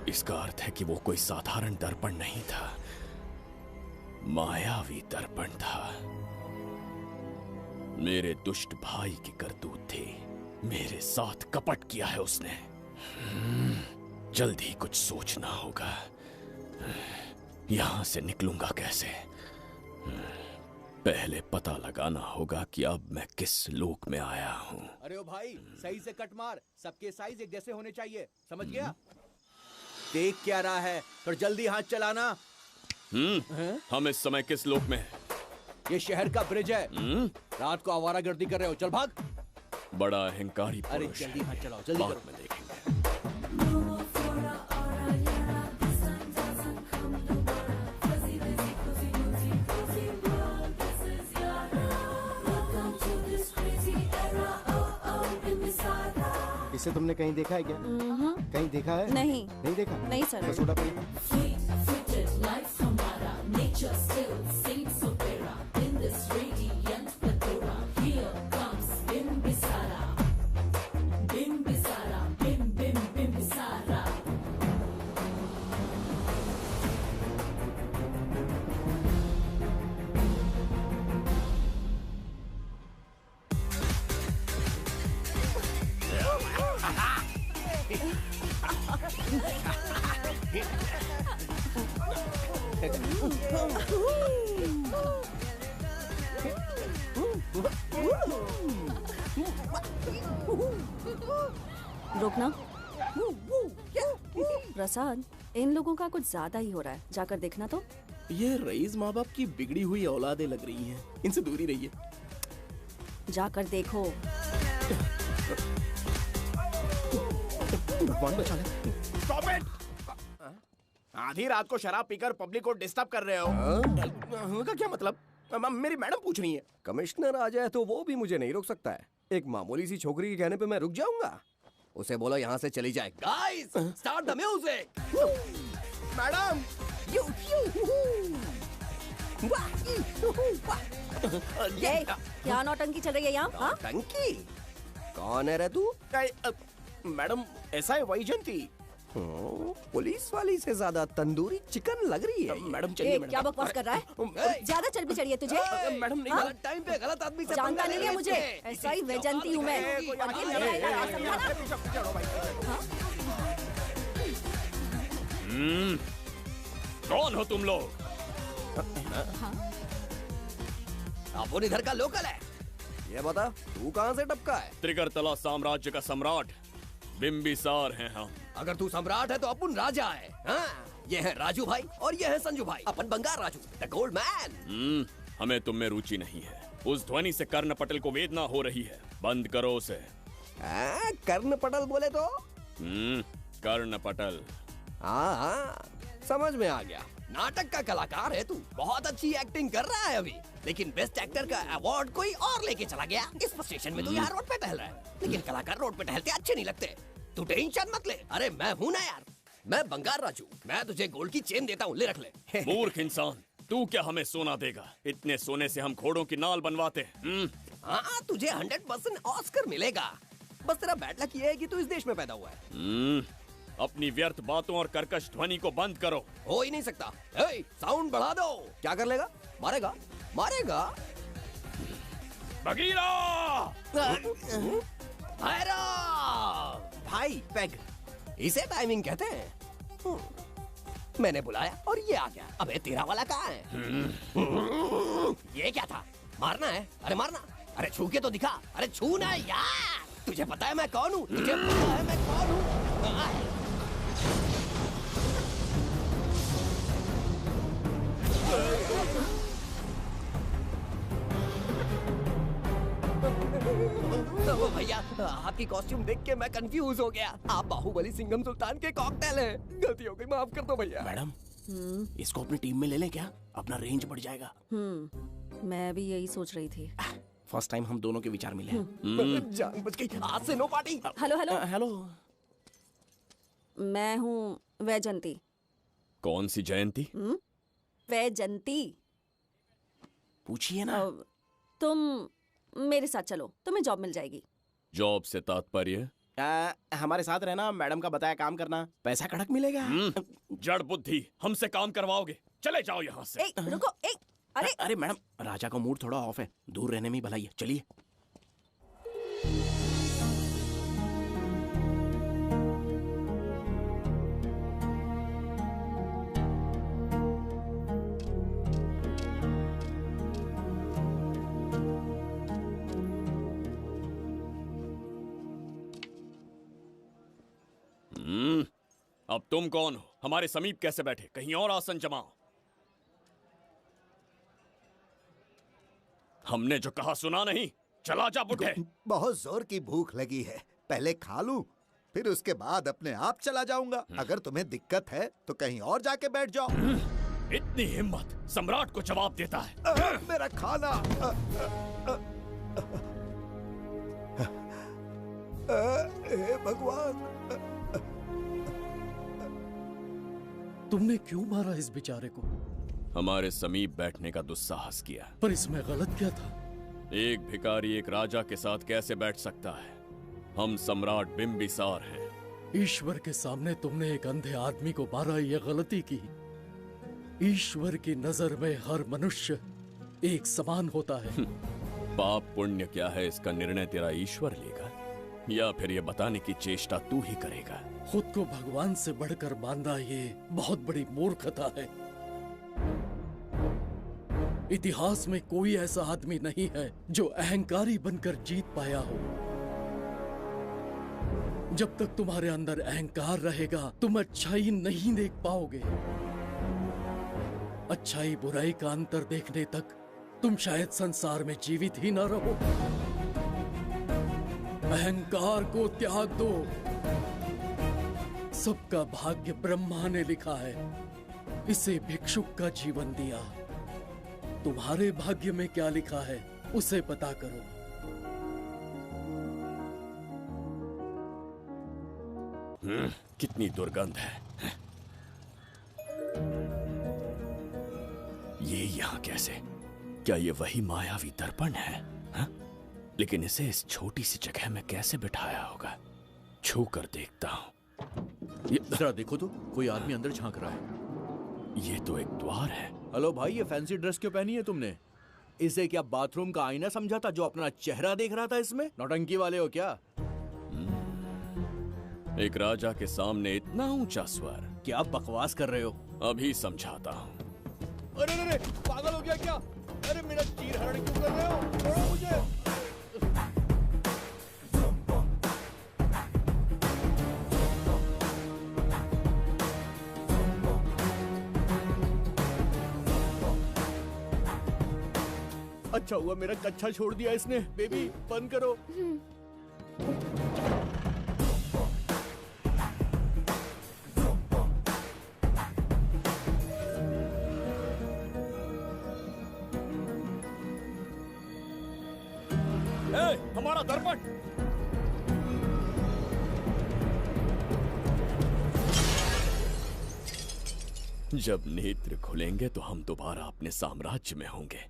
इसका अर्थ है कि वो कोई साधारण दर्पण नहीं था, मायावी दर्पण था। मेरे दुष्ट भाई की करतूत थी। मेरे साथ कपट किया है उसने। जल्द ही कुछ सोचना होगा। यहां से निकलूंगा कैसे? पहले पता लगाना होगा कि अब मैं किस लोक में आया हूँ। अरे ओ भाई, सही से कट मार। सबके साइज एक जैसे होने चाहिए, समझ गया? देख क्या रहा है, तो जल्दी हाथ चलाना। हम इस समय किस लोक में हैं? ये शहर का ब्रिज है। रात को आवारागर्दी कर रहे हो, चल भाग। बड़ा अहंकारी पुरुष। अरे जल्दी हाथ चलाओ, जल्दी बाद करो। में देखेंगे। इसे तुमने कहीं देखा है क्या? कहीं देखा है? नहीं। नहीं देखा? नहीं सर। बस सोडा पिया। रुकना। प्रसाद, इन लोगों का कुछ ज्यादा ही हो रहा है, जाकर देखना तो। ये रईस माँ बाप की बिगड़ी हुई औलादें लग रही हैं। इनसे दूर ही रहिए। जाकर देखो। भगवान बचा ले। Stop it! आधी रात को शराब पीकर पब्लिक को डिस्टर्ब कर रहे हो। का क्या मतलब? मेरी मैडम पूछ रही है। कमिश्नर आ जाए तो वो भी मुझे नहीं रोक सकता है। एक मामूली सी छोकरी के कहने पे मैं रुक जाऊंगा? उसे बोलो यहाँ से चली जाए। Guys, start the music. Madam, ये क्या नौटंकी चल रही है यहाँ? हाँ? टंकी? कौन है रे तू? मैडम, ऐसा है वैजयंती। पुलिस वाली से ज्यादा तंदूरी चिकन लग रही है। मैडम चलिए। क्या बकवास कर रहा है? ज्यादा चर्बी चढ़ी है तुझे? मैडम नहीं, हाँ? गलत टाइम पे गलत आदमी से जानता नहीं है मुझे। ऐसा ही वैजयंती हूँ मैं। कौन हो तुम लोग? अपन इधर का लोकल है। ये बता, तू कहाँ से टपका है? त्रिगर्तला साम्राज्य का सम्राट बिम्बिसार हैं हम। अगर तू सम्राट है तो अपन राजा है। हाँ? ये है राजू भाई और ये है संजू भाई, अपन बंगार राजू, द गोल्ड मैन। हमें तुम में रुचि नहीं है। उस ध्वनि से कर्ण पटल को वेदना हो रही है, बंद करो उसे। कर्ण पटल बोले तो? कर्ण पटल। हाँ, समझ में आ गया। नाटक का कलाकार है तू, बहुत अच्छी एक्टिंग कर रहा है अभी, लेकिन बेस्ट एक्टर का अवार्ड कोई और लेके चला गया। इस स्टेशन में तू यहाँ रोड पे टहल रहा है, लेकिन कलाकार रोड पे टहलते अच्छे नहीं लगते। तू टेंशन मत ले। अरे मैं हूँ ना यार, मैं बंगार राजू। मैं तुझे गोल्ड की चेन देता हूँ, ले रख ले। मूर्ख इंसान, तू क्या हमें सोना देगा? इतने सोने से हम घोड़ों की नाल बनवाते। हाँ, तुझे 100% ऑस्कर मिलेगा। बस तेरा बैड लक ये है कि तू इस देश में पैदा हुआ है। अपनी व्यर्थ बातों और कर्कश ध्वनि को बंद करो। हो ही नहीं सकता। साउंड बढ़ा दो। क्या कर लेगा? मारेगा? मारेगा? बगीरा! भाई पैग, इसे टाइमिंग कहते हैं। मैंने बुलाया और ये आ गया। अबे तेरा वाला कहाँ है? ये क्या था? मारना है? अरे मारना। अरे छू के तो दिखा। अरे छू ना यार। तुझे पता है मैं कौन हूँ? तुझे पता है मैं कौन हूँ? तो भैया, आपकी कॉस्ट्यूम देख के मैं कंफ्यूज हो गया। आप बाहुबली सिंघम सुल्तान के कॉकटेल हैं। गलती हो गई, माफ कर दो भैया। मैडम, इसको अपनी टीम में ले लें क्या? अपना रेंज बढ़ जाएगा। मैं भी यही सोच रही थी। फर्स्ट टाइम हम दोनों के विचार मिले। जान बच गई। आज से no party. Hello hello hello. मैं हूँ वैजयंती। कौन सी जयंती? वैजयंती। पूछिए ना। तुम मेरे साथ चलो, तुम्हें जॉब मिल जाएगी। जॉब से तात्पर्य? हमारे साथ रहना, मैडम का बताया काम करना, पैसा कड़क मिलेगा। जड़ बुद्धि, हमसे काम करवाओगे? चले जाओ यहाँ से। रुको। अरे मैडम, राजा का मूड थोड़ा ऑफ है, दूर रहने में भलाई है। चलिए। अब तुम कौन हो? हमारे समीप कैसे बैठे? कहीं और आसन जमाओ। हमने जो कहा सुना नहीं? चला जा बुढ़े। बहुत जोर की भूख लगी है, पहले खा लूं, फिर उसके बाद अपने आप चला जाऊंगा। अगर तुम्हें दिक्कत है तो कहीं और जाके बैठ जाओ। इतनी हिम्मत, सम्राट को जवाब देता है। मेरा खाना। भगवान। तुमने क्यों मारा इस बेचारे को? हमारे समीप बैठने का दुस्साहस किया। पर इसमें गलत क्या था? एक भिखारी एक राजा के साथ कैसे बैठ सकता है? हम सम्राट बिम्बिसार हैं। ईश्वर के सामने तुमने एक अंधे आदमी को मारा, यह गलती की। ईश्वर की नजर में हर मनुष्य एक समान होता है। पाप पुण्य क्या है इसका निर्णय तेरा ईश्वर लेगा या फिर ये बताने की चेष्टा तू ही करेगा? खुद को भगवान से बढ़कर मानना ये बहुत बड़ी मूर्खता है। इतिहास में कोई ऐसा आदमी नहीं है जो अहंकारी बनकर जीत पाया हो। जब तक तुम्हारे अंदर अहंकार रहेगा तुम अच्छाई नहीं देख पाओगे। अच्छाई बुराई का अंतर देखने तक तुम शायद संसार में जीवित ही न रहो। अहंकार को त्याग दो। सबका भाग्य ब्रह्मा ने लिखा है, इसे भिक्षुक का जीवन दिया। तुम्हारे भाग्य में क्या लिखा है उसे पता करो। कितनी दुर्गंध है। ये यहाँ कैसे? क्या ये वही मायावी दर्पण है? हा? लेकिन इसे इस छोटी सी जगह में कैसे बिठाया होगा? छू कर देखता हूँ। ये जरा देखो तो, कोई आदमी अंदर झांक रहा है। ये तो एक द्वार है। हेलो भाई, ये फैंसी ड्रेस क्यों पहनी है तुमने? इसे क्या बाथरूम का आईना समझा था जो अपना चेहरा देख रहा था इसमें? नौटंकी वाले हो क्या? एक राजा के सामने इतना ऊंचा स्वर। क्या बकवास कर रहे हो? अभी समझाता हूँ। अरे अरे पागल हो गया क्या? अरे मेरा चीर हरण क्यों कर रहे हो? छोड़ो मुझे। अच्छा हुआ मेरा कच्छा छोड़ दिया इसने। बेबी बंद करो। हमारा दर्पण। जब नेत्र खुलेंगे तो हम दोबारा अपने साम्राज्य में होंगे।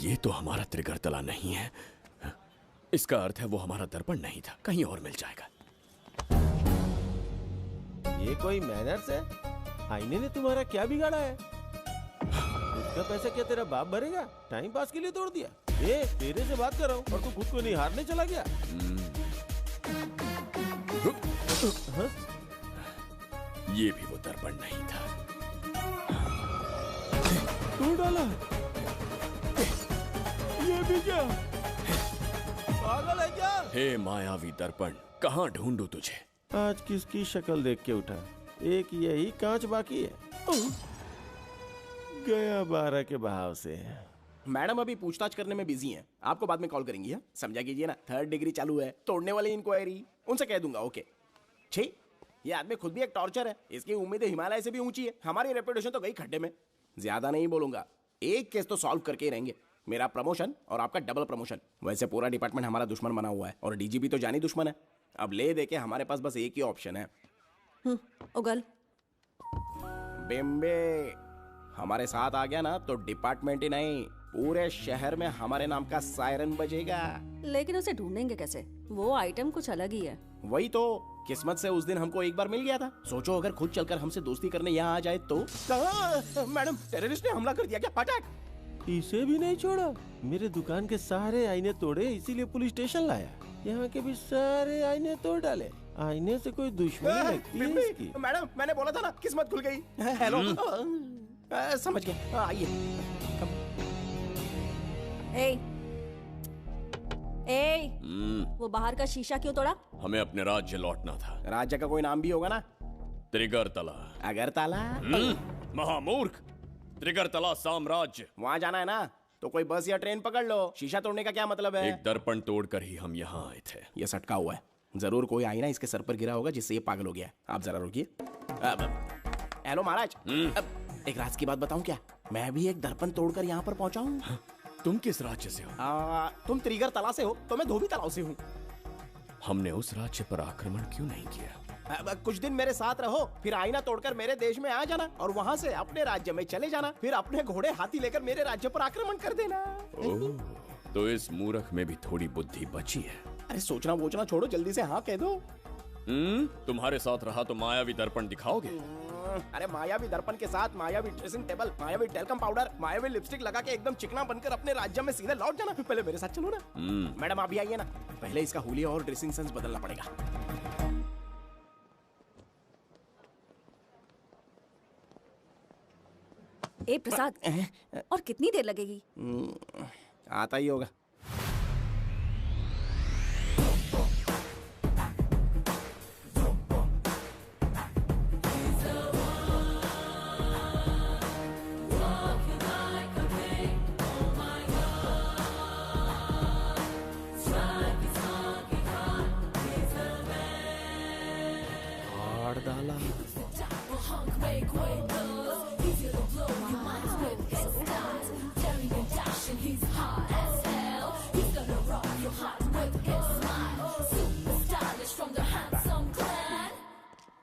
ये तो हमारा त्रिगर्तला नहीं है। इसका अर्थ है वो हमारा दर्पण नहीं था, कहीं और मिल जाएगा। ये कोई मैनर्स है? आईने ने तुम्हारा क्या बिगाड़ा है? इसका पैसा क्या तेरा बाप भरेगा? टाइम पास के लिए तोड़ दिया। ये तेरे से बात कर रहा हूँ और तू खुद को निहारने चला गया। हाँ? ये भी वो दर्पण नहीं था। तू डाला? ये भी क्या? पागल है क्या? हे मायावी दर्पण, कहाँ ढूंढूं तुझे? आज किसकी शक्ल देख के उठा? एक यही कांच बाकी है। गया 12 के बहाव से। मैडम अभी पूछताछ करने में बिजी हैं। आपको बाद में कॉल करेंगी। है समझा कीजिए ना, 3rd डिग्री चालू है। तोड़ने वाली इंक्वायरी उनसे कह दूंगा। ओके। छी, ये आदमी खुद भी एक टॉर्चर है। इसकी उम्मीदें हिमालय से भी ऊंची है। हमारी रेपुटेशन तो गई खड्डे में। ज्यादा नहीं बोलूंगा, एक केस तो सॉल्व करके ही रहेंगे। मेरा प्रमोशन और आपका डबल प्रमोशन। वैसे पूरा डिपार्टमेंट हमारा दुश्मन बना हुआ है और डीजीपी तो जानी दुश्मन है। अब ले दे के हमारे पास बस एक ही ऑप्शन है। उगल बिम्बे हमारे साथ आ गया ना तो डिपार्टमेंट ही नहीं पूरे शहर में हमारे नाम का सायरन बजेगा। लेकिन उसे ढूंढेंगे कैसे? वो आइटम कुछ अलग ही है। वही तो, किस्मत से उस दिन हमको एक बार मिल गया था। सोचो अगर खुद चलकर हमसे दोस्ती करने यहाँ आ जाए तो। मैडम, टेररिस्ट ने हमला कर दिया क्या? फटाक। इसे भी नहीं छोड़ा। मेरे दुकान के सारे आईने तोड़े, इसीलिए पुलिस स्टेशन लाया। यहाँ के भी सारे आईने तोड़ डाले। आईने से कोई दुश्मनी लगती है इसकी। मैडम, मैंने बोला था ना, किस्मत खुल गई। हेलो, समझ गए। आइए। वो बाहर का शीशा क्यों तोड़ा? हमें अपने राज्य लौटना था। राज्य का कोई नाम भी होगा ना? त्रिगर्तला। अगरतला? महामूर्ख, त्रिगर्तला साम्राज्य। वहाँ जाना है ना तो कोई बस या ट्रेन पकड़ लो। शीशा तोड़ने का क्या मतलब है? एक दर्पण तोड़कर ही हम यहाँ आए थे। ये सटका हुआ है, जरूर कोई आईना इसके सर पर गिरा होगा जिससे ये पागल हो गया। आप जरा रुकिए। हेलो महाराज, एक राज की बात बताऊं क्या? मैं भी एक दर्पण तोड़कर यहाँ पर पहुंचा हूँ। तुम किस राज्य से हो? तुम त्रिगर तला से हो तो मैं धोबी तलाव से हूँ। हमने उस राज्य पर आक्रमण क्यों नहीं किया? कुछ दिन मेरे साथ रहो, फिर आईना तोड़कर मेरे देश में आ जाना और वहाँ से अपने राज्य में चले जाना, फिर अपने घोड़े हाथी लेकर मेरे राज्य पर आक्रमण कर देना। तो इस मूर्ख में भी थोड़ी बुद्धि बची है। अरे सोचना वोचना छोड़ो, जल्दी से हाँ कह दो। तुम्हारे साथ रहा तो मायावी दर्पण दिखाओगे? अरे मायावी दर्पण के साथ मायावी ड्रेसिंग टेबल, मायावी टेल्कम पाउडर, मायावी लिपस्टिक लगा के एकदम चिकना बनकर अपने राज्य में सीधे लौट जाना। पहले मेरे साथ चलो ना। मैडम आप भी आइए ना, पहले इसका हुलिया और ड्रेसिंग सेंस बदलना पड़ेगा। ए प्रसाद, और कितनी देर लगेगी? आता ही होगा।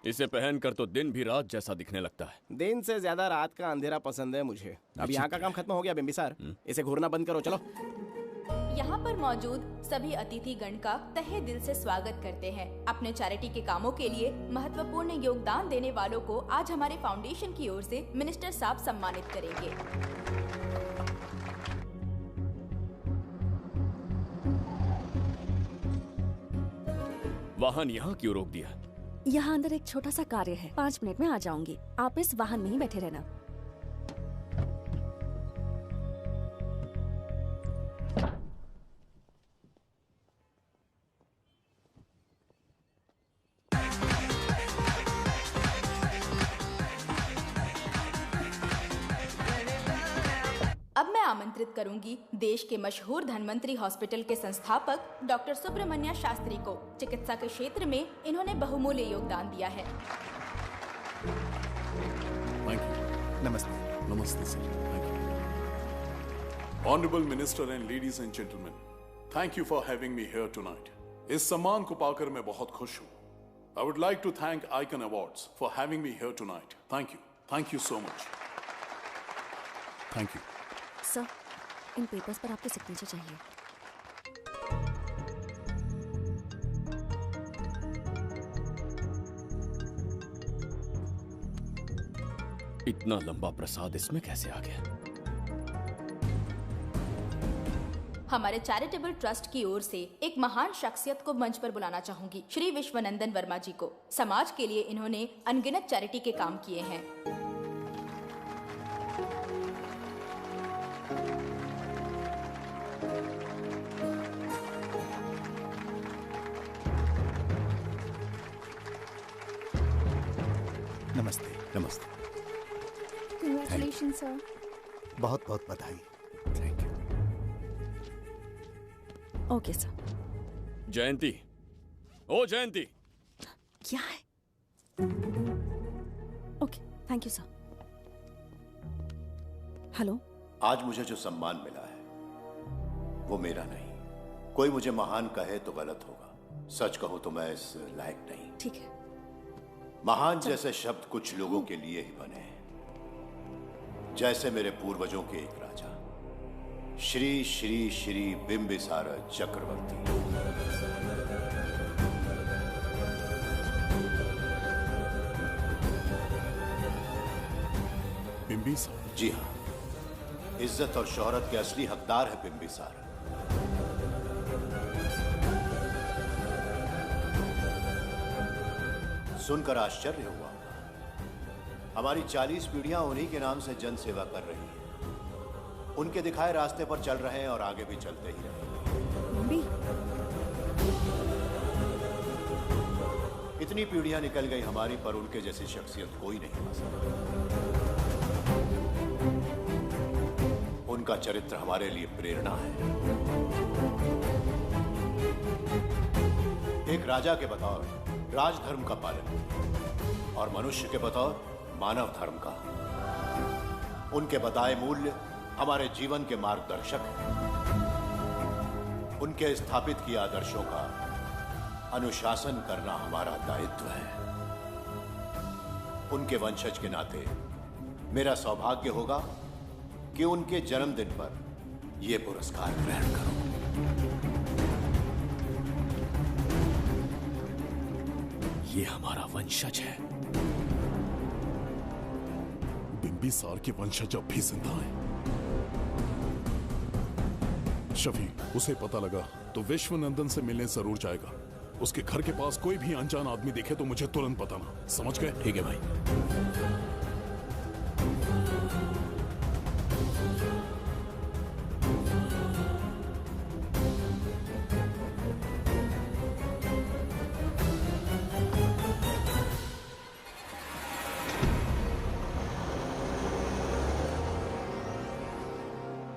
इसे पहनकर तो दिन भी रात जैसा दिखने लगता है। दिन से ज्यादा रात का अंधेरा पसंद है मुझे। अब यहाँ का काम खत्म हो गया बिम्बिसार, इसे घूरना बंद करो, चलो। यहाँ पर मौजूद सभी अतिथि गण का तहे दिल से स्वागत करते हैं। अपने चैरिटी के कामों के लिए महत्वपूर्ण योगदान देने वालों को आज हमारे फाउंडेशन की ओर से मिनिस्टर साहब सम्मानित करेंगे। वाहन यहाँ क्यों रोक दिया? यहाँ अंदर एक छोटा सा कार्य है, 5 मिनट में आ जाऊंगी। आप इस वाहन में ही बैठे रहना। अब मैं आमंत्रित करूंगी देश के मशहूर धन्वंतरी हॉस्पिटल के संस्थापक डॉक्टर सुब्रमण्य शास्त्री को। चिकित्सा के क्षेत्र में इन्होंने बहुमूल्य योगदान दिया है। नमस्ते। नमस्ते sir. Honorable Minister and ladies and gentlemen, thank you for having me here tonight. इस सम्मान को पाकर मैं बहुत खुश हूँ। I would like to thank Icon Awards for having me here tonight. Thank you. Thank you so much. Thank you. Sir, in papers पर आपके सिग्नेचर चाहिए। इतना लंबा प्रसाद इसमें कैसे आ गया? हमारे चैरिटेबल ट्रस्ट की ओर से एक महान शख्सियत को मंच पर बुलाना चाहूंगी, श्री विश्वनंदन वर्मा जी को। समाज के लिए इन्होंने अनगिनत चैरिटी के काम किए हैं। नमस्ते। नमस्ते। Congratulations, सर। बहुत बहुत बधाई। Thank you. Okay sir. Jayanti, ओ जयंती। क्या है? Okay, thank you sir. Hello. आज मुझे जो सम्मान मिला है वो मेरा नहीं। कोई मुझे महान कहे तो गलत होगा, सच कहूं तो मैं इस लायक नहीं। ठीक है। महान जैसे शब्द कुछ लोगों के लिए ही बने हैं, जैसे मेरे पूर्वजों के एक राजा श्री श्री श्री बिंबिसार चक्रवर्ती। बिंबिसार? जी हाँ, इज्जत और शोहरत के असली हकदार है बिंबिसार। सुनकर आश्चर्य हुआ। हमारी 40 पीढ़ियां उन्हीं के नाम से जन सेवा कर रही हैं। उनके दिखाए रास्ते पर चल रहे हैं और आगे भी चलते ही रहेंगे। इतनी पीढ़ियां निकल गई हमारी, पर उनके जैसी शख्सियत कोई नहीं पा सका। उनका चरित्र हमारे लिए प्रेरणा है। एक राजा के बतौर राजधर्म का पालन और मनुष्य के बतौर मानव धर्म का। उनके बताए मूल्य हमारे जीवन के मार्गदर्शक हैं। उनके स्थापित किए आदर्शों का अनुशासन करना हमारा दायित्व है। उनके वंशज के नाते मेरा सौभाग्य होगा कि उनके जन्मदिन पर यह पुरस्कार ग्रहण करूं। ये हमारा वंशज है। बिंबिसार के वंशज अब भी जिंदा हैं। शफी, उसे पता लगा तो विश्वनंदन से मिलने जरूर जाएगा। उसके घर के पास कोई भी अनजान आदमी दिखे तो मुझे तुरंत बताना, समझ गए? ठीक है भाई।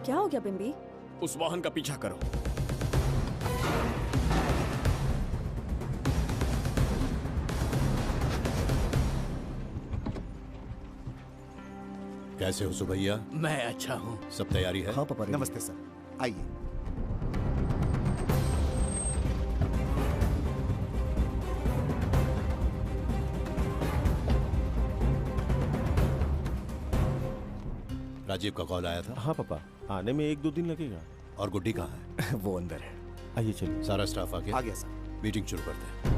क्या हो गया बिम्बी? उस वाहन का पीछा करो। कैसे हो सुभैया? मैं अच्छा हूँ। सब तैयारी है? हाँ पापा। नमस्ते सर, आइए। राजीव का कॉल आया था? हाँ पापा, आने में 1-2 दिन लगेगा। और गुड्डी कहाँ है? वो अंदर है। आइए चलिए। सारा स्टाफ आ गया? आ गया सर। मीटिंग शुरू करते हैं।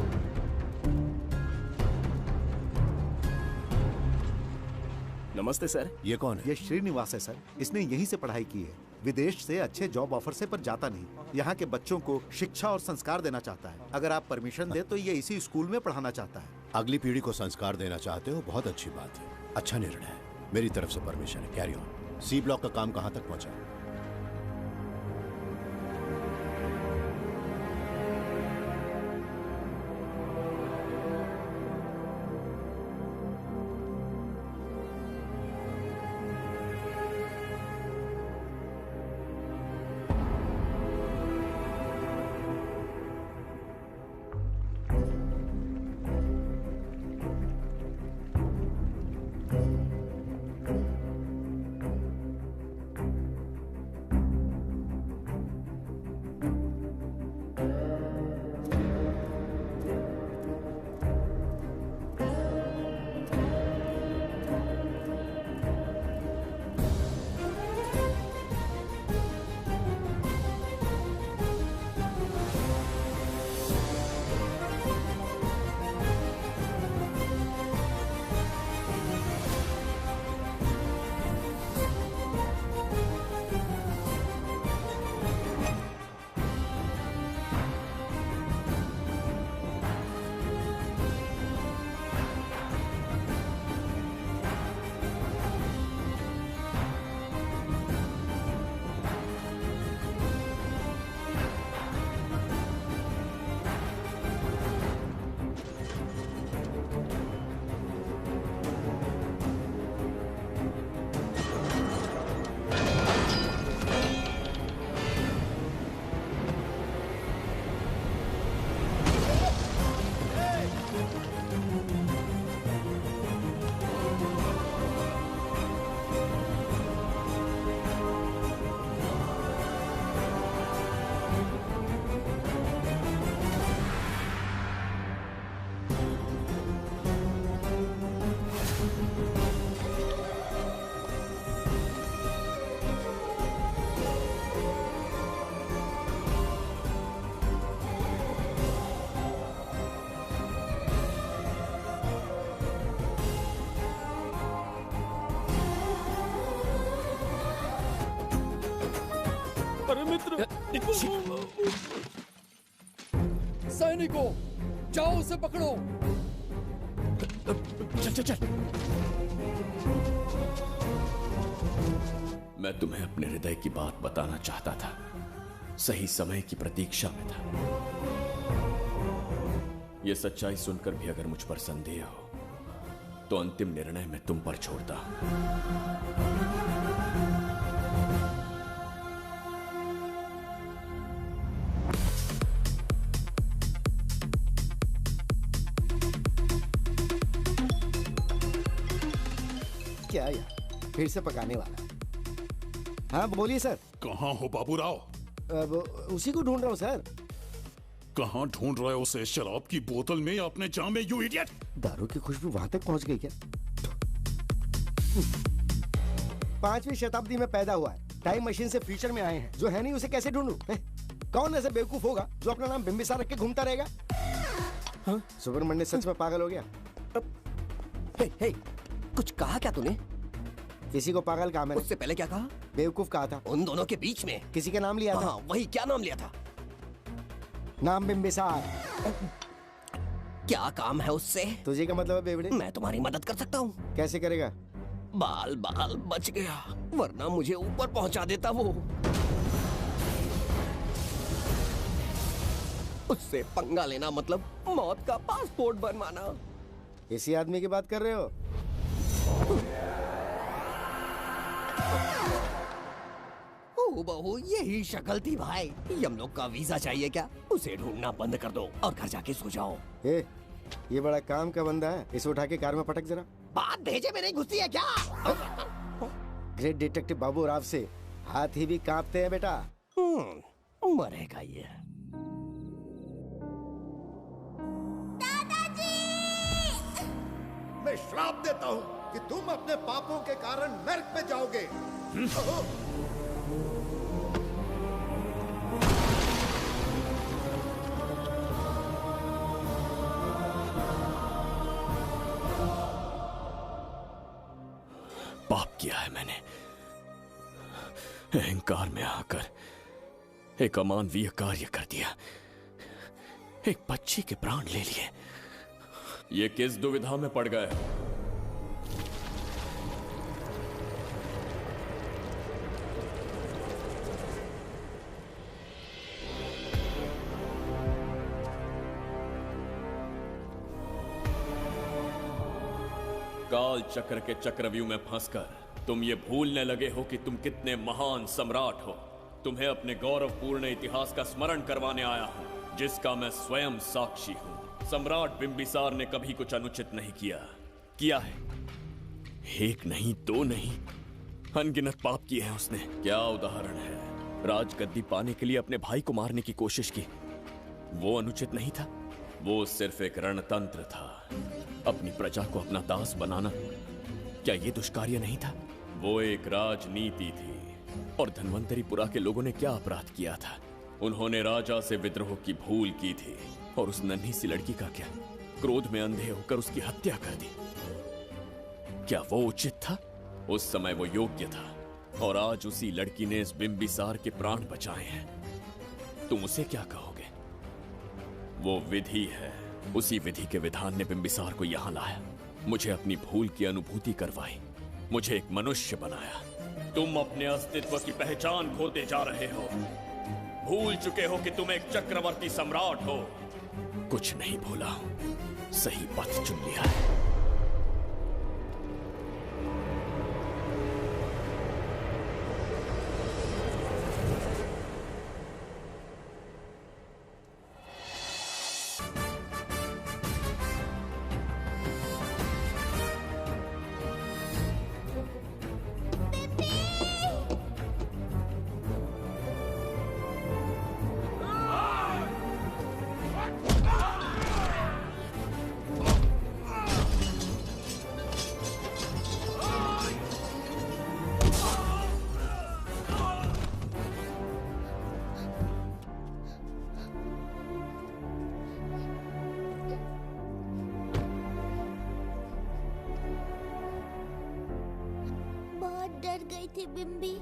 नमस्ते सर। ये कौन है? ये श्रीनिवास है सर। इसने यहीं से पढ़ाई की है। विदेश से अच्छे जॉब ऑफर से पर जाता नहीं। यहाँ के बच्चों को शिक्षा और संस्कार देना चाहता है। अगर आप परमिशन दे तो ये इसी स्कूल में पढ़ाना चाहता है। अगली पीढ़ी को संस्कार देना चाहते हो, बहुत अच्छी बात है। अच्छा निर्णय है। मेरी तरफ से परमिशन है। Carry on. सी ब्लॉक का काम कहाँ तक पहुँचा? सैनिकों, जाओ उसे पकड़ो। चल चल चल। मैं तुम्हें अपने हृदय की बात बताना चाहता था। सही समय की प्रतीक्षा में था। यह सच्चाई सुनकर भी अगर मुझ पर संदेह हो तो अंतिम निर्णय मैं तुम पर छोड़ता हूं। क्या यार, फिर से पकाने वाला। हाँ बोलिए सर। कहाँ हो बाबूराव? अब उसी को ढूंढ रहा हूँ सर। कहाँ ढूंढ रहे हो उसे? शराब की बोतल में या अपने जाम में, यू इडियट? दारू की खुशबू वहां तक पहुंच गई क्या? 5वीं शताब्दी में पैदा हुआ है, टाइम मशीन से फ्यूचर में आए हैं, जो है नहीं उसे कैसे ढूंढूं? कौन ऐसा बेवकूफ होगा जो अपना नाम बिंबिसार रख के घूमता रहेगा? हाँ? सुब्रमण्य सच में पागल हो गया। हे, कुछ कहा क्या तूने? किसी को पागल कहा मैंने। उससे पहले क्या कहा? बेवकूफ कहा था। उन दोनों के बीच में किसी का नाम लिया था। वही, क्या नाम लिया था? नाम बिंबिसार। क्या काम है उससे? तुझे क्या मतलब है बेवड़े? मैं तुम्हारी मदद कर सकता हूँ। कैसे करेगा? बाल बच गया, वरना मुझे ऊपर पहुंचा देता वो। उससे पंगा लेना मतलब मौत का पासपोर्ट बनवाना। इसी आदमी की बात कर रहे हो? ओ बहू, यही शक्ल थी भाई। हम लोग का वीजा चाहिए क्या? उसे ढूंढना बंद कर दो और घर जाके सो जाओ। ये बड़ा काम का बंदा है, इसे उठा के कार में पटक जरा। बात भेजे में नहीं घुसती है क्या? ग्रेट डिटेक्टिव बाबू राव से हाथी भी कांपते हैं बेटा। मरेगा ये। मैं श्राप देता हूँ कि तुम अपने पापों के कारण नरक में जाओगे। पाप किया है मैंने। अहंकार में आकर एक अमानवीय कार्य कर दिया, एक बच्ची के प्राण ले लिए। ये किस दुविधा में पड़ गए? काल चक्र के चक्रव्यूह में फंसकर तुम ये भूलने लगे हो कि तुम कितने महान सम्राट हो। तुम्हें अपने गौरवपूर्ण इतिहास का स्मरण करवाने आया हूं, जिसका मैं स्वयं साक्षी हूं। सम्राट बिंबिसार ने कभी कुछ अनुचित नहीं किया है। एक नहीं, दो नहीं, अनगिनत पाप किए हैं उसने। क्या उदाहरण है? राजगद्दी पाने के लिए अपने भाई को मारने की कोशिश की, वो अनुचित नहीं था? वो सिर्फ एक रणतंत्र था। अपनी प्रजा को अपना दास बनाना, क्या ये दुष्कार्य नहीं था? वो एक राजनीति थी। और धन्वंतरीपुरा के लोगों ने क्या अपराध किया था? उन्होंने राजा से विद्रोह की भूल की थी। और उस नन्ही सी लड़की का क्या? क्रोध में अंधे होकर उसकी हत्या कर दी। क्या वो उचित था? उस समय वो योग्य था। और आज उसी लड़की ने इस बिंबिसार के प्राण बचाए हैं। तुम उसे क्या कहोगे? वो विधि है। उसी विधि के विधान ने बिंबिसार को यहां लाया, मुझे अपनी भूल की अनुभूति करवाई, मुझे एक मनुष्य बनाया। तुम अपने अस्तित्व की पहचान खोते जा रहे हो। भूल चुके हो कि तुम एक चक्रवर्ती सम्राट हो। कुछ नहीं भूला हूं, सही पथ चुन लिया है। थी बिम्बी।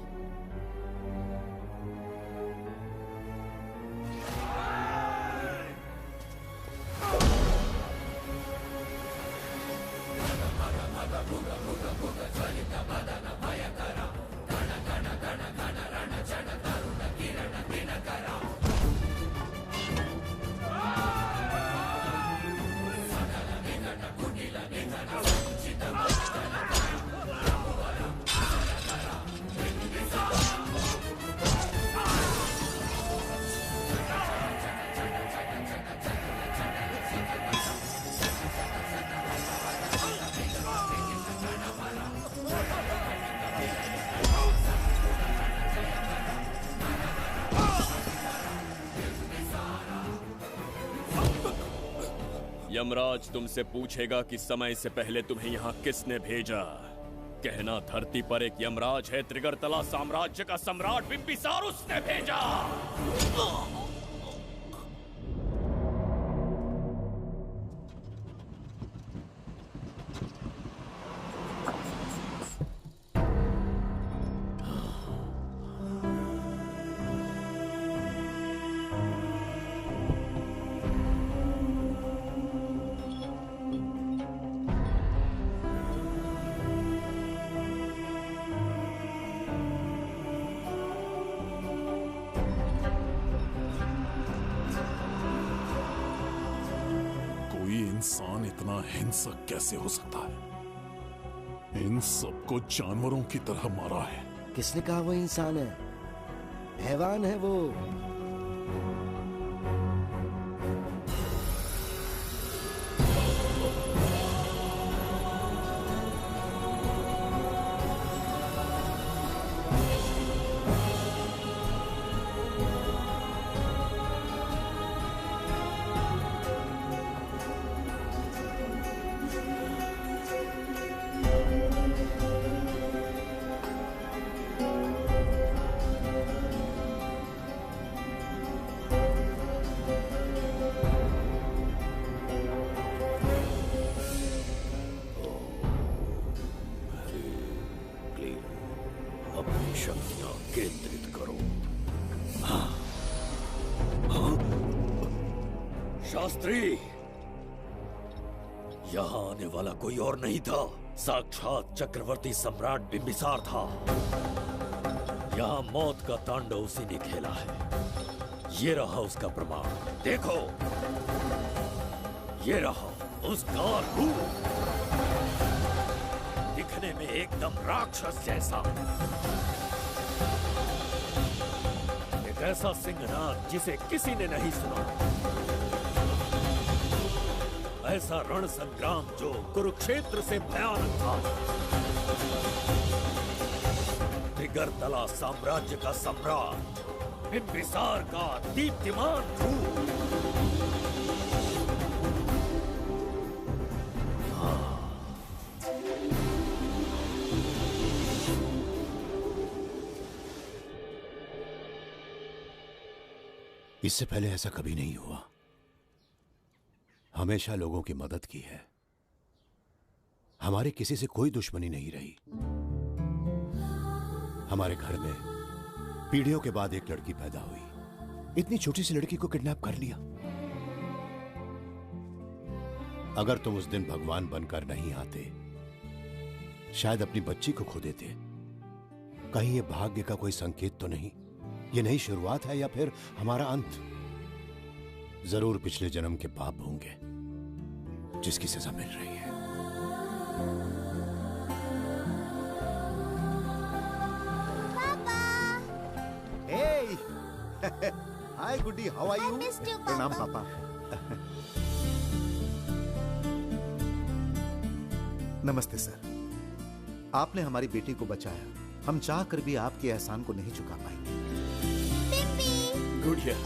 यमराज तुमसे पूछेगा कि समय से पहले तुम्हें यहाँ किसने भेजा। कहना धरती पर एक यमराज है, त्रिगर्तला साम्राज्य का सम्राट बिम्बिसार उसने भेजा। इंसान इतना हिंसक कैसे हो सकता है? इन सबको जानवरों की तरह मारा है। किसने कहा वो इंसान है? हैवान है वो। शक्तियां केंद्रित करो। शास्त्री, यहां आने वाला कोई और नहीं था, साक्षात चक्रवर्ती सम्राट बिम्बिसार था। यहां मौत का तांडव उसी ने खेला है। ये रहा उसका प्रमाण, देखो, ये रहा उसका रूप, दिखने में एकदम राक्षस जैसा। एक ऐसा सिंहनाद जिसे किसी ने नहीं सुना, ऐसा रण संग्राम जो कुरुक्षेत्र से भयानक था। त्रिगर्तला साम्राज्य का सम्राट बिम्बिसार का दीप्तिमान रूप। इससे पहले ऐसा कभी नहीं हुआ। हमेशा लोगों की मदद की है। हमारे किसी से कोई दुश्मनी नहीं रही। हमारे घर में पीढ़ियों के बाद एक लड़की पैदा हुई। इतनी छोटी सी लड़की को किडनैप कर लिया। अगर तुम उस दिन भगवान बनकर नहीं आते, शायद अपनी बच्ची को खो देते। कहीं ये भाग्य का कोई संकेत तो नहीं? ये नई शुरुआत है या फिर हमारा अंत? जरूर पिछले जन्म के पाप होंगे जिसकी सजा मिल रही है। हाय गुड्डी, हाउ आर यू? प्रणाम पापा। नमस्ते सर। आपने हमारी बेटी को बचाया। हम चाह कर भी आपके एहसान को नहीं चुका पाएंगे। गुड़िया,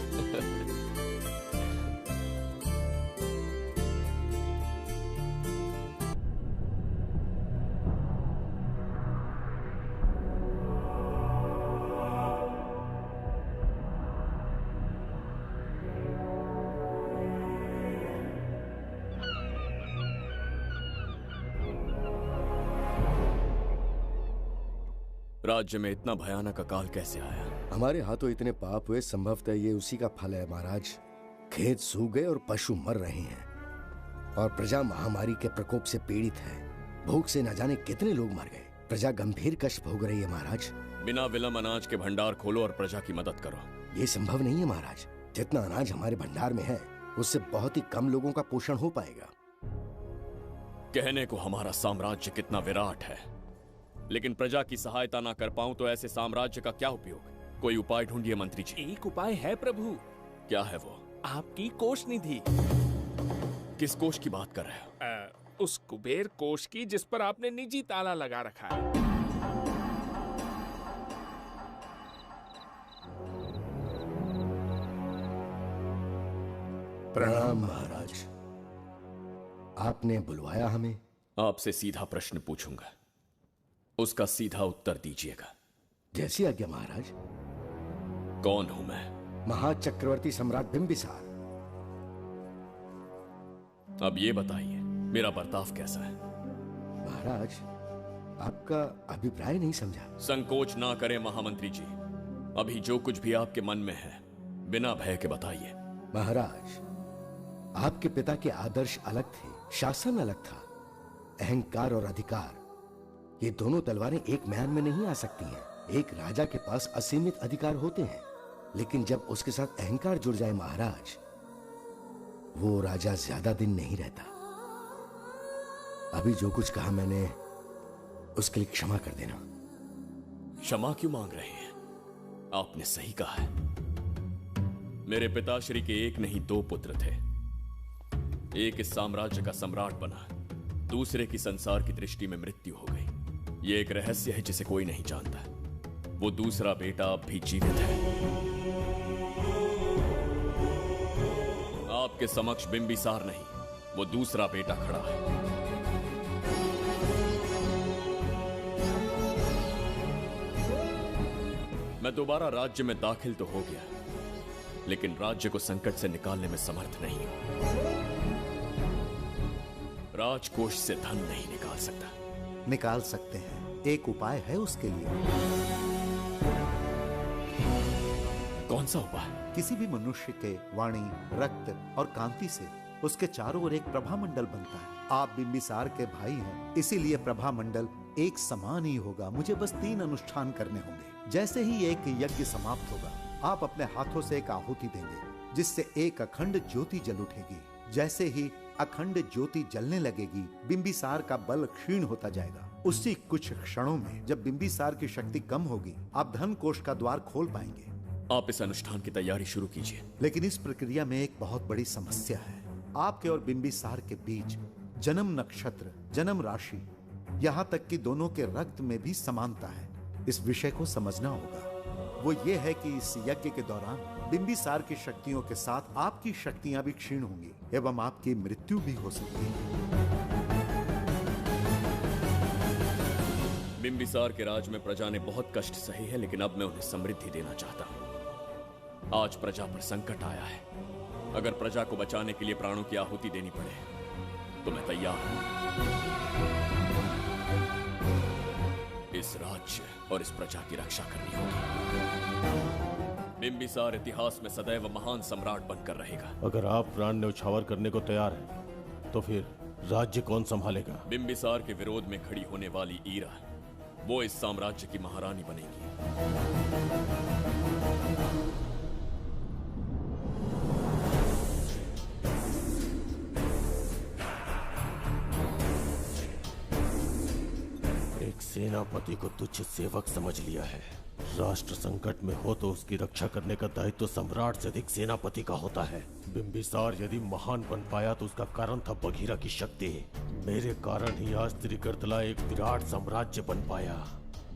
राज्य में इतना भयानक अकाल कैसे आया? हमारे हाथों इतने पाप हुए, संभवतः ये उसी का फल है महाराज। खेत सूख गए और पशु मर रहे हैं और प्रजा महामारी के प्रकोप से पीड़ित है। भूख से न जाने कितने लोग मर गए। प्रजा गंभीर कष्ट भोग रही है महाराज। बिना विलंब अनाज के भंडार खोलो और प्रजा की मदद करो। ये संभव नहीं है महाराज। जितना अनाज हमारे भंडार में है, उससे बहुत ही कम लोगों का पोषण हो पाएगा। कहने को हमारा साम्राज्य कितना विराट है, लेकिन प्रजा की सहायता ना कर पाऊं तो ऐसे साम्राज्य का क्या उपयोग? कोई उपाय ढूंढिए मंत्री जी। एक उपाय है प्रभु। क्या है वो? आपकी कोष निधि। किस कोष की बात कर रहे हो? उस कुबेर कोष की जिस पर आपने निजी ताला लगा रखा है। प्रणाम महाराज। आपने बुलवाया हमें? आपसे सीधा प्रश्न पूछूंगा, उसका सीधा उत्तर दीजिएगा। जैसी आज्ञा महाराज। कौन हूं मैं? महाचक्रवर्ती सम्राट बिंबिसार। अब ये बताइए, मेरा बर्ताव कैसा है? महाराज, आपका अभिप्राय नहीं समझा। संकोच ना करें महामंत्री जी, अभी जो कुछ भी आपके मन में है बिना भय के बताइए। महाराज, आपके पिता के आदर्श अलग थे, शासन अलग था। अहंकार और अधिकार, ये दोनों तलवारें एक म्यान में नहीं आ सकती हैं। एक राजा के पास असीमित अधिकार होते हैं, लेकिन जब उसके साथ अहंकार जुड़ जाए महाराज, वो राजा ज्यादा दिन नहीं रहता। अभी जो कुछ कहा मैंने, उसके लिए क्षमा कर देना। क्षमा क्यों मांग रहे हैं? आपने सही कहा है। मेरे पिताश्री के एक नहीं दो पुत्र थे। एक इस साम्राज्य का सम्राट बना, दूसरे की संसार की दृष्टि में मृत्यु हो गई। ये एक रहस्य है जिसे कोई नहीं जानता। वो दूसरा बेटा अब भी जीवित है। आपके समक्ष बिंबिसार नहीं, वो दूसरा बेटा खड़ा है। मैं दोबारा राज्य में दाखिल तो हो गया, लेकिन राज्य को संकट से निकालने में समर्थ नहीं हूं। राजकोष से धन नहीं निकाल सकता। निकाल सकते हैं, एक उपाय है उसके लिए। कौन सा उपाय? किसी भी मनुष्य के वाणी, रक्त और कांति से उसके चारों ओर एक प्रभामंडल बनता है। आप बिंबिसार के भाई हैं, इसीलिए प्रभामंडल एक समान ही होगा। मुझे बस 3 अनुष्ठान करने होंगे। जैसे ही एक यज्ञ समाप्त होगा, आप अपने हाथों से एक आहुति देंगे, जिससे एक अखंड ज्योति जल उठेगी। जैसे ही अखंड ज्योति जलने लगेगी, बिंबिसार का बल क्षीण होता जाएगा। उसी कुछ क्षणों में जब बिंबिसार की शक्ति कम होगी, आप धन कोष का द्वार खोल पाएंगे। आप इस अनुष्ठान की तैयारी शुरू कीजिए। लेकिन इस प्रक्रिया में एक बहुत बड़ी समस्या है। आपके और बिंबिसार के बीच जन्म नक्षत्र, जन्म राशि, यहाँ तक कि दोनों के रक्त में भी समानता है। इस विषय को समझना होगा। वो ये है कि इस यज्ञ के दौरान बिंबिसार की शक्तियों के साथ आपकी शक्तियां भी क्षीण होंगी एवं आपकी मृत्यु भी हो सकती है। बिंबिसार के राज में प्रजा ने बहुत कष्ट सहे है, लेकिन अब मैं उन्हें समृद्धि देना चाहता हूँ। आज प्रजा पर संकट आया है। अगर प्रजा को बचाने के लिए प्राणों की आहुति देनी पड़े तो मैं तैयार हूं। इस राज्य और इस प्रजा की रक्षा करनी होगी। बिंबिसार इतिहास में सदैव महान सम्राट बनकर रहेगा। अगर आप प्राण न्यौछावर करने को तैयार हैं, तो फिर राज्य कौन संभालेगा? बिंबिसार के विरोध में खड़ी होने वाली ईरा, वो इस साम्राज्य की महारानी बनेगी। सेनापति को तुच्छ सेवक समझ लिया है। राष्ट्र संकट में हो तो उसकी रक्षा करने का दायित्व सम्राट से अधिक सेनापति का होता है। बिंबिसार यदि महान बन पाया तो उसका कारण था बघीरा की शक्ति। मेरे कारण ही आज त्रिगर्तला एक विराट साम्राज्य बन पाया।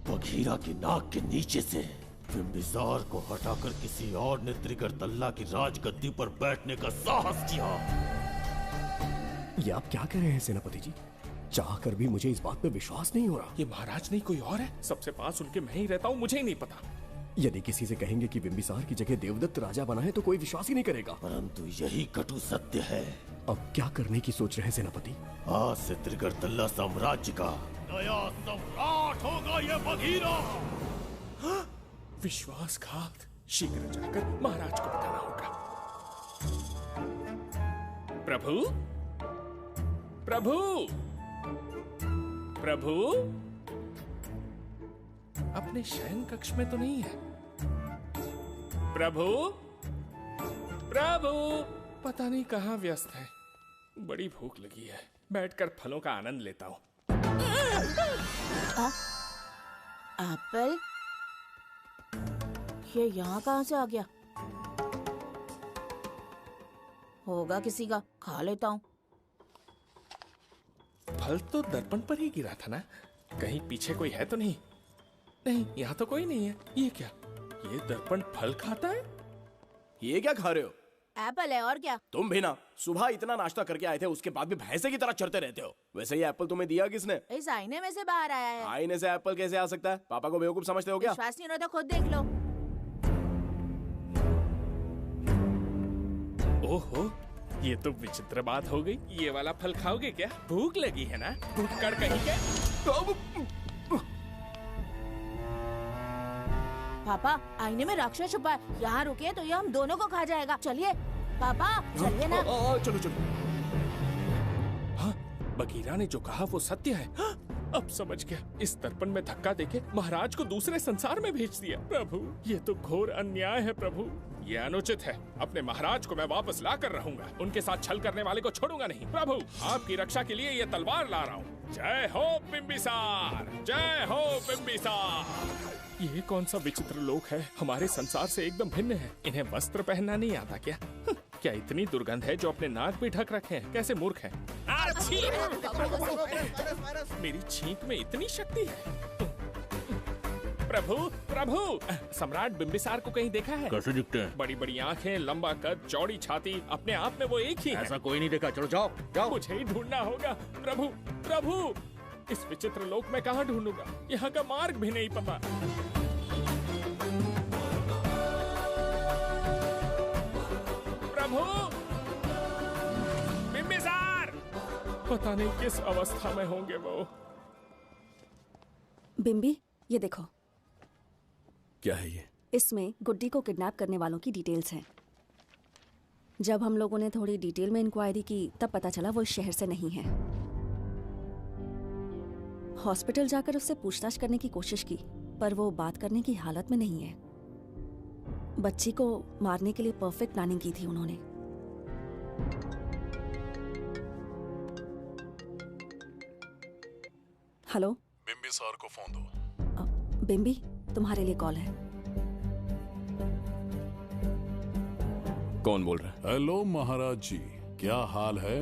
बघीरा की नाक के नीचे से बिंबिसार को हटाकर किसी और ने त्रिगर्तला की राजगद्दी पर बैठने का साहस किया। ये आप क्या कह रहे हैं सेनापति जी? चाहकर भी मुझे इस बात पे विश्वास नहीं हो रहा। ये महाराज नहीं कोई और है। सबसे पास उनके मैं ही रहता हूँ, मुझे ही नहीं पता। यदि किसी से कहेंगे कि बिंबिसार की जगह देवदत्त राजा बना है तो कोई विश्वास ही नहीं करेगा। परंतु यही कटु सत्य है। अब क्या करने की सोच रहे हैं सेनापति? आज से त्रिगर्तला साम्राज्य का नया सम्राट होगा ये बघीरा। विश्वासघात। शीघ्र जाकर महाराज को बताना होगा। प्रभु, प्रभु, प्रभु, अपने शयन कक्ष में तो नहीं है। प्रभु, प्रभु, पता नहीं कहाँ व्यस्त है। बड़ी भूख लगी है, बैठकर फलों का आनंद लेता हूँ। एप्पल? ये यहाँ कहाँ से आ गया? होगा किसी का, खा लेता हूँ। फल तो दर्पण पर ही गिरा था ना? कहीं पीछे कोई है तो नहीं? नहीं, यहाँ तो कोई नहीं है। ये क्या? ये दर्पण फल खाता है? ये क्या खा रहे हो? एप्पल है और क्या। तुम भी ना सुबह इतना नाश्ता करके आए थे, उसके बाद भी भैंसे की तरह चढ़ते रहते हो। वैसे ये एप्पल तुम्हें दिया किसने? इस आईने में से बाहर आया है। आईने से एप्पल कैसे आ सकता है? पापा को बेवकूफ समझते हो क्या? विश्वास नहीं हो रहा तो खुद देख लो। ओहो, ये तो विचित्र बात हो गई। ये वाला फल खाओगे क्या? भूख लगी है ना? भूख कहीं क्या? पापा आईने में राक्षस छुपा है, यहाँ रुके तो ये हम दोनों को खा जाएगा। चलिए पापा चलिए ना। चलो चलो। हाँ, बगीरा ने जो कहा वो सत्य है। हाँ, अब समझ गया। इस दर्पण में धक्का देके महाराज को दूसरे संसार में भेज दिया। प्रभु ये तो घोर अन्याय है प्रभु, ये अनुचित है। अपने महाराज को मैं वापस ला कर रहूंगा, उनके साथ छल करने वाले को छोड़ूंगा नहीं। प्रभु आपकी रक्षा के लिए ये तलवार ला रहा हूँ। जय हो बिम्बिसार, जय हो बिम्बिसार। ये कौन सा विचित्र लोक है, हमारे संसार से एकदम भिन्न है। इन्हें वस्त्र पहनना नहीं आता क्या? क्या इतनी दुर्गंध है जो अपने नाक भी ढक रखे हैं? कैसे मूर्ख हैं। मेरी छींक में इतनी शक्ति है। प्रभु प्रभु, सम्राट बिम्बिसार को कहीं देखा है? कैसे दिखते हैं? बड़ी बड़ी आंखें, लंबा कद, चौड़ी छाती, अपने आप में वो एक ही है। ऐसा कोई नहीं देखा। चलो जाओ जाओ। मुझे ही ढूंढना होगा। प्रभु प्रभु, इस विचित्र लोक में कहाँ ढूंढूंगा? यहाँ का मार्ग भी नहीं पता। प्रभु बिम्बिसार, पता नहीं किस अवस्था में होंगे वो। बिम्बी ये देखो। क्या है ये? इसमें गुड्डी को किडनैप करने वालों की डिटेल्स हैं। जब हम लोगों ने थोड़ी डिटेल में इंक्वायरी की तब पता चला वो इस शहर से नहीं है। हॉस्पिटल जाकर उससे पूछताछ करने की कोशिश की पर वो बात करने की हालत में नहीं है। बच्ची को मारने के लिए परफेक्ट प्लानिंग की थी उन्होंने। हेलो, बिम्बिसार को फोन दो। बिम्बी तुम्हारे लिए कॉल है। कौन बोल रहा है? हेलो महाराज जी, क्या हाल है?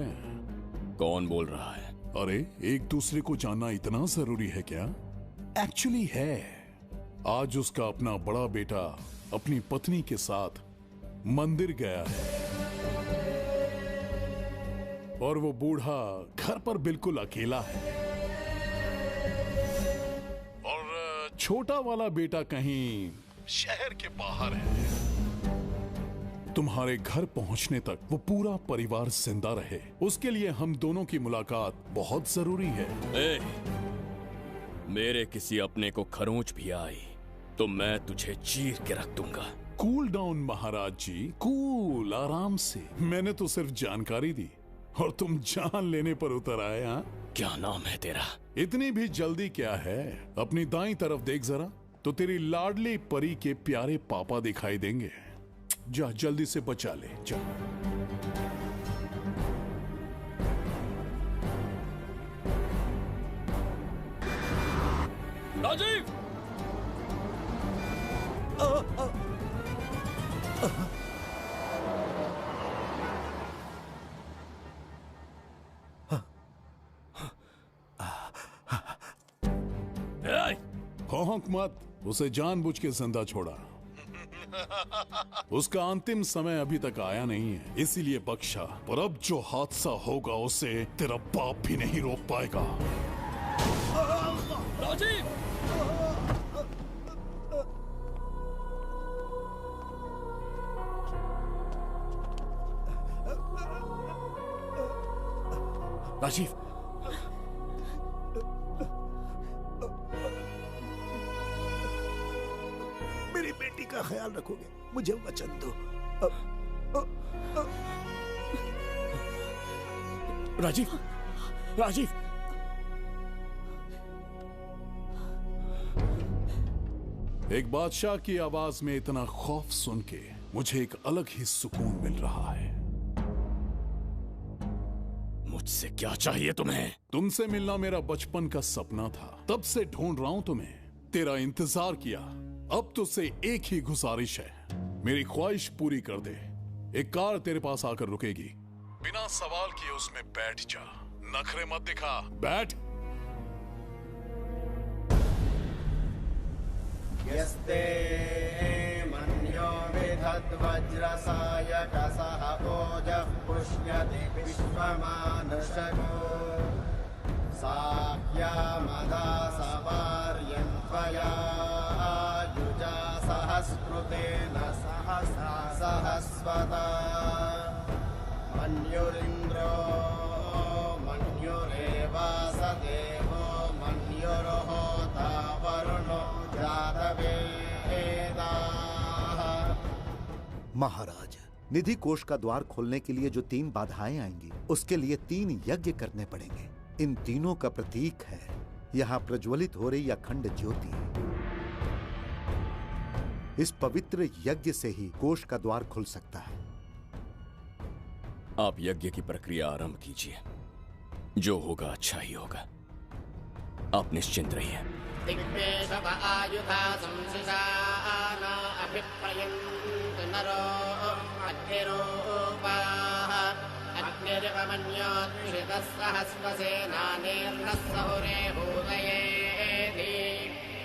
कौन बोल रहा है? अरे एक दूसरे को जानना इतना जरूरी है क्या? एक्चुअली है। आज उसका अपना बड़ा बेटा अपनी पत्नी के साथ मंदिर गया है और वो बूढ़ा घर पर बिल्कुल अकेला है और छोटा वाला बेटा कहीं शहर के बाहर है। तुम्हारे घर पहुंचने तक वो पूरा परिवार जिंदा रहे, उसके लिए हम दोनों की मुलाकात बहुत जरूरी है। मेरे किसी अपने को खरोंच भी आई तो मैं तुझे चीर के रख दूंगा। कूल डाउन महाराज जी, कूल, आराम से। मैंने तो सिर्फ जानकारी दी और तुम जान लेने पर उतर आए। हाँ, क्या नाम है तेरा? इतनी भी जल्दी क्या है? अपनी दाईं तरफ देख जरा तो तेरी लाडली परी के प्यारे पापा दिखाई देंगे। जा जल्दी से बचा ले, जा। राजीव! हौंक मत, उसे जानबूझ के जिंदा छोड़ा। उसका अंतिम समय अभी तक आया नहीं है, इसीलिए बख्शा। पर अब जो हादसा होगा उसे तेरा बाप भी नहीं रोक पाएगा। राजीव! राजीव, मेरी बेटी का ख्याल रखोगे? मुझे वचन दो। राजीव, राजीव! एक बादशाह की आवाज में इतना खौफ सुन के मुझे एक अलग ही सुकून मिल रहा है। मुझसे क्या चाहिए तुम्हें? तुमसे मिलना मेरा बचपन का सपना था, तब से ढूंढ रहा हूं तुम्हें। तेरा इंतजार किया, अब तुझसे एक ही गुजारिश है, मेरी ख्वाहिश पूरी कर दे। एक कार तेरे पास आकर रुकेगी, बिना सवाल किए उसमें बैठ जा। नखरे मत दिखा, बैठ। यस्ते मन्यो विधद्वज्रसायकसः भोजः पुष्यति विश्वमानशको साह्यामदा सवार्यं त्वया युजा सहस्कृतेन सहसा सहस्वता मन्युरिन्द्रो मन्युरेवास देवो मन्युर्होता वरुणो जातवेदाः। महाराज, निधि कोष का द्वार खोलने के लिए जो 3 बाधाएं आएंगी, उसके लिए 3 यज्ञ करने पड़ेंगे। इन तीनों का प्रतीक है यहाँ प्रज्वलित हो रही अखंड ज्योति। इस पवित्र यज्ञ से ही कोष का द्वार खुल सकता है। आप यज्ञ की प्रक्रिया आरंभ कीजिए। जो होगा अच्छा ही होगा। आप निश्चिंत रहिए। दिग्वेशव आयुधा संशिशाना अभिप्रयन्त नरो अग्निरूपाः अग्निरिवमन्योत्क्षितः सहस्रसेनानेर्नः सहुरे भूतयेति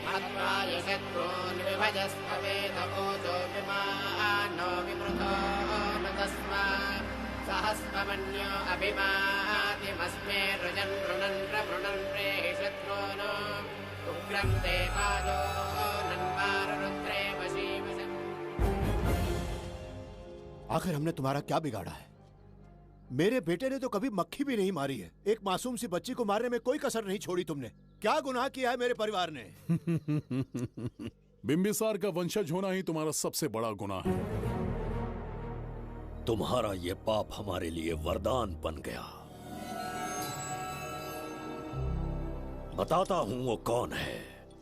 मत्वाय शत्रून् विभजस्त्ववेदभूतो विमानो विमृतो न तस्मात् सहस्रमन्यो अभिमातिमस्मे रुजन् रुणन् प्रवृणन् प्रेहि शत्रून् उग्रं ते पादो नन्वारुद्रे वशीवशम्। आखिर हमने तुम्हारा क्या बिगाड़ा है? मेरे बेटे ने तो कभी मक्खी भी नहीं मारी है। एक मासूम सी बच्ची को मारने में कोई कसर नहीं छोड़ी तुमने। क्या गुनाह किया है मेरे परिवार ने? बिंबिसार का वंशज होना ही तुम्हारा सबसे बड़ा गुनाह है। तुम्हारा ये पाप हमारे लिए वरदान बन गया। बताता हूं वो कौन है।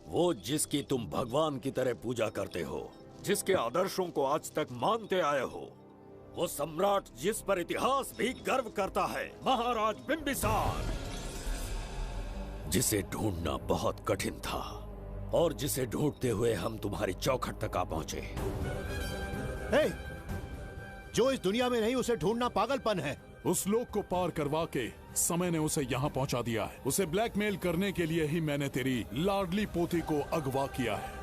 वो जिसकी तुम भगवान की तरह पूजा करते हो, जिसके आदर्शों को आज तक मानते आए हो, वो सम्राट जिस पर इतिहास भी गर्व करता है, महाराज बिंबिसार, जिसे ढूंढना बहुत कठिन था और जिसे ढूंढते हुए हम तुम्हारी चौखट तक आ पहुंचे। जो इस दुनिया में नहीं, उसे ढूंढना पागलपन है। उस लोक को पार करवा के समय ने उसे यहाँ पहुँचा दिया है। उसे ब्लैकमेल करने के लिए ही मैंने तेरी लाडली पोती को अगवा किया है।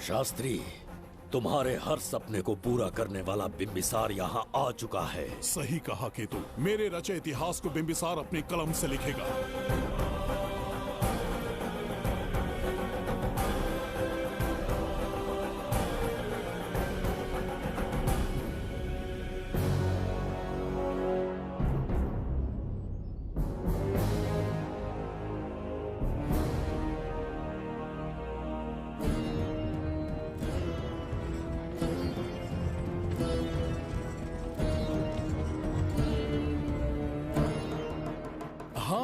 शास्त्री, तुम्हारे हर सपने को पूरा करने वाला बिंबिसार यहाँ आ चुका है। सही कहा केतु। मेरे रचे इतिहास को बिंबिसार अपनी कलम से लिखेगा।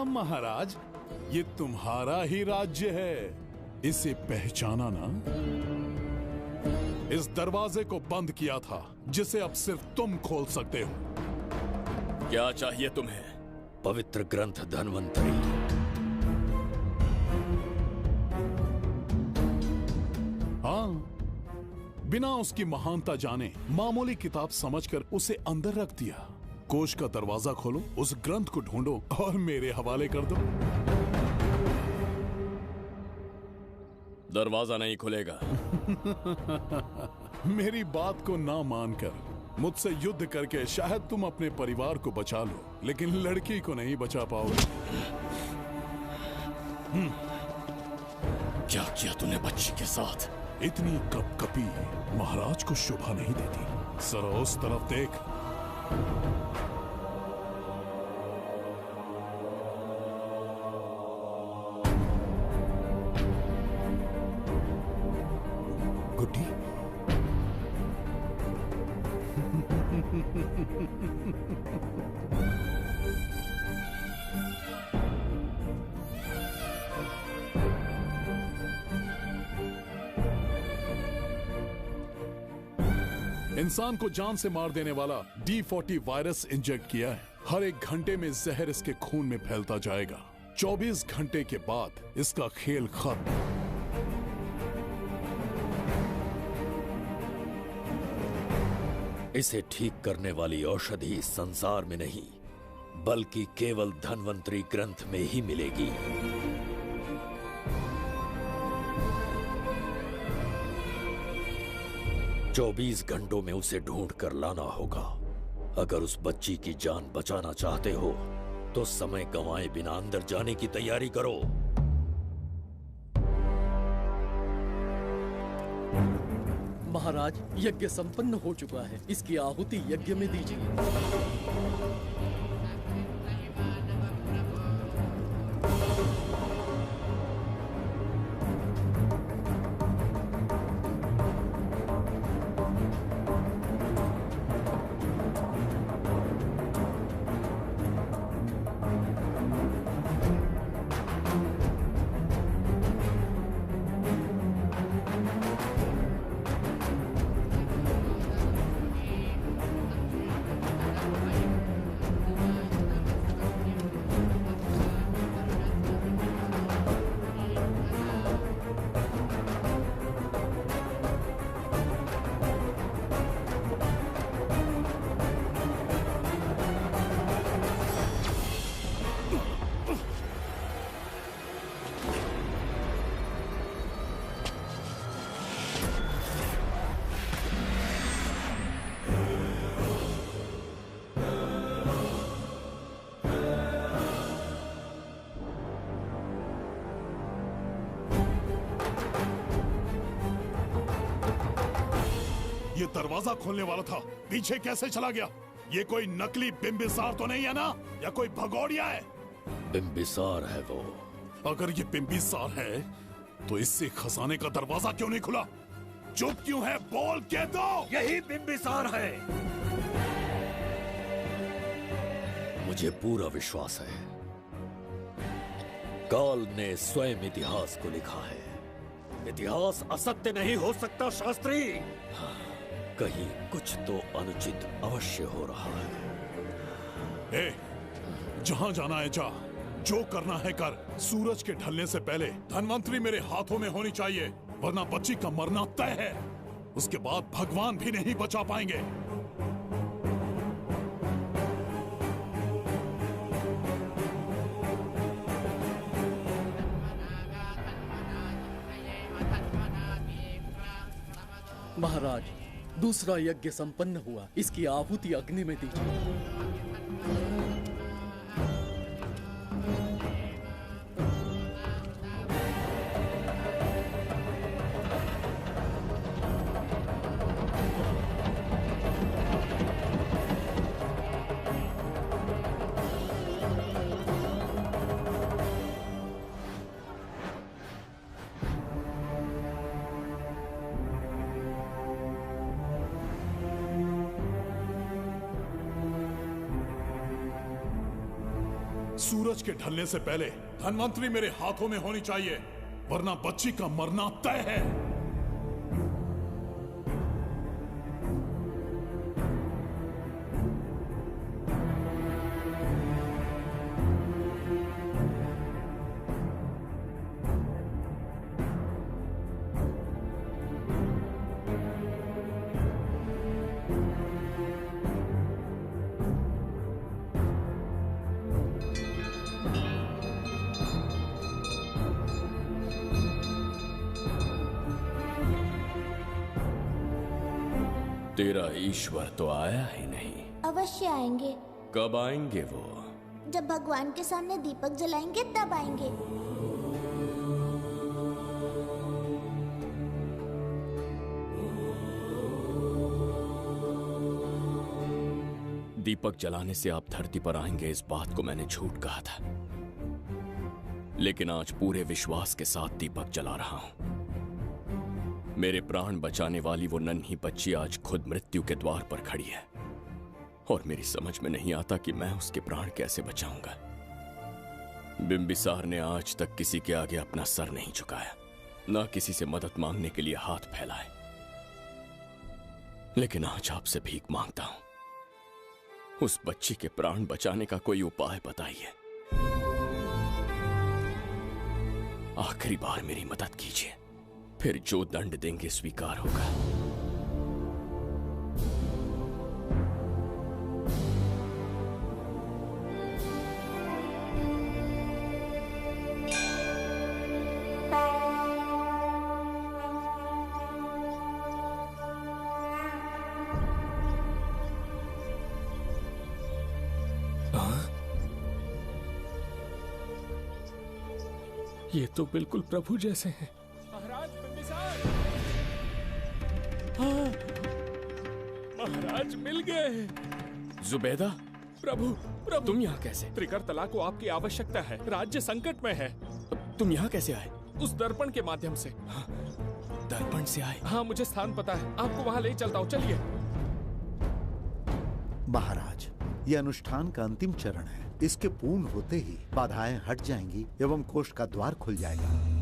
महाराज, ये तुम्हारा ही राज्य है। इसे पहचाना ना? इस दरवाजे को बंद किया था, जिसे अब सिर्फ तुम खोल सकते हो। क्या चाहिए तुम्हें? पवित्र ग्रंथ धन्वंतरी। हाँ, बिना उसकी महानता जाने मामूली किताब समझकर उसे अंदर रख दिया। कोष का दरवाजा खोलो, उस ग्रंथ को ढूंढो और मेरे हवाले कर दो। दरवाजा नहीं खुलेगा। मेरी बात को ना मानकर मुझसे युद्ध करके शायद तुम अपने परिवार को बचा लो, लेकिन लड़की को नहीं बचा पाओगे। क्या किया तूने बच्ची के साथ? इतनी कपकपी महाराज को शोभा नहीं देती। जरा उस तरफ देख। गुड्डी, इंसान को जान से मार देने वाला D40 वायरस इंजेक्ट किया है। हर 1 घंटे में जहर इसके खून में फैलता जाएगा। 24 घंटे के बाद इसका खेल खत्म। इसे ठीक करने वाली औषधि संसार में नहीं, बल्कि केवल धन्वंतरी ग्रंथ में ही मिलेगी। चौबीस घंटों में उसे ढूंढ कर लाना होगा। अगर उस बच्ची की जान बचाना चाहते हो तो समय गंवाए बिना अंदर जाने की तैयारी करो। महाराज, यज्ञ संपन्न हो चुका है। इसकी आहुति यज्ञ में दीजिए। ये दरवाजा खोलने वाला था, पीछे कैसे चला गया? ये कोई नकली बिंबिसार तो नहीं है ना, या कोई भगोड़िया है? बिंबिसार है वो। अगर ये बिंबिसार है तो इससे खजाने का दरवाजा क्यों नहीं खुला? चुप क्यों है? बोल के दो। यही बिंबिसार है। मुझे पूरा विश्वास है, काल ने स्वयं इतिहास को लिखा है। इतिहास असत्य नहीं हो सकता शास्त्री। हाँ, कहीं कुछ तो अनुचित अवश्य हो रहा है। ए, जहां जाना है जा, जो करना है कर। सूरज के ढलने से पहले धन्वंतरी मेरे हाथों में होनी चाहिए, वरना बच्ची का मरना तय है। उसके बाद भगवान भी नहीं बचा पाएंगे। महाराज, दूसरा यज्ञ संपन्न हुआ। इसकी आहुति अग्नि में दीजिए। सूरज के ढलने से पहले धन्वंतरी मेरे हाथों में होनी चाहिए, वरना बच्ची का मरना तय है। तेरा ईश्वर तो आया ही नहीं। अवश्य आएंगे। कब आएंगे वो? जब भगवान के सामने दीपक जलाएंगे तब आएंगे। दीपक जलाने से आप धरती पर आएंगे, इस बात को मैंने झूठ कहा था, लेकिन आज पूरे विश्वास के साथ दीपक जला रहा हूं। मेरे प्राण बचाने वाली वो नन्ही बच्ची आज खुद मृत्यु के द्वार पर खड़ी है, और मेरी समझ में नहीं आता कि मैं उसके प्राण कैसे बचाऊंगा। बिंबिसार ने आज तक किसी के आगे अपना सर नहीं झुकाया, ना किसी से मदद मांगने के लिए हाथ फैलाए, लेकिन आज आपसे भीख मांगता हूं। उस बच्ची के प्राण बचाने का कोई उपाय बताइए। आखिरी बार मेरी मदद कीजिए, फिर जो दंड देंगे स्वीकार होगा। ये तो बिल्कुल प्रभु जैसे हैं। महाराज बिम्बिसार! हाँ, महाराज मिल गए। जुबैदा, प्रभु प्रभु तुम यहाँ कैसे? त्रिकर्तला को आपकी आवश्यकता है, राज्य संकट में है। तुम यहाँ कैसे आए? उस दर्पण के माध्यम से। हाँ, दर्पण से आए? हाँ, मुझे स्थान पता है, आपको वहाँ ले चलता हूँ, चलिए। महाराज, ये अनुष्ठान का अंतिम चरण है। इसके पूर्ण होते ही बाधाएं हट जाएंगी एवं कोष्ठ का द्वार खुल जाएगा।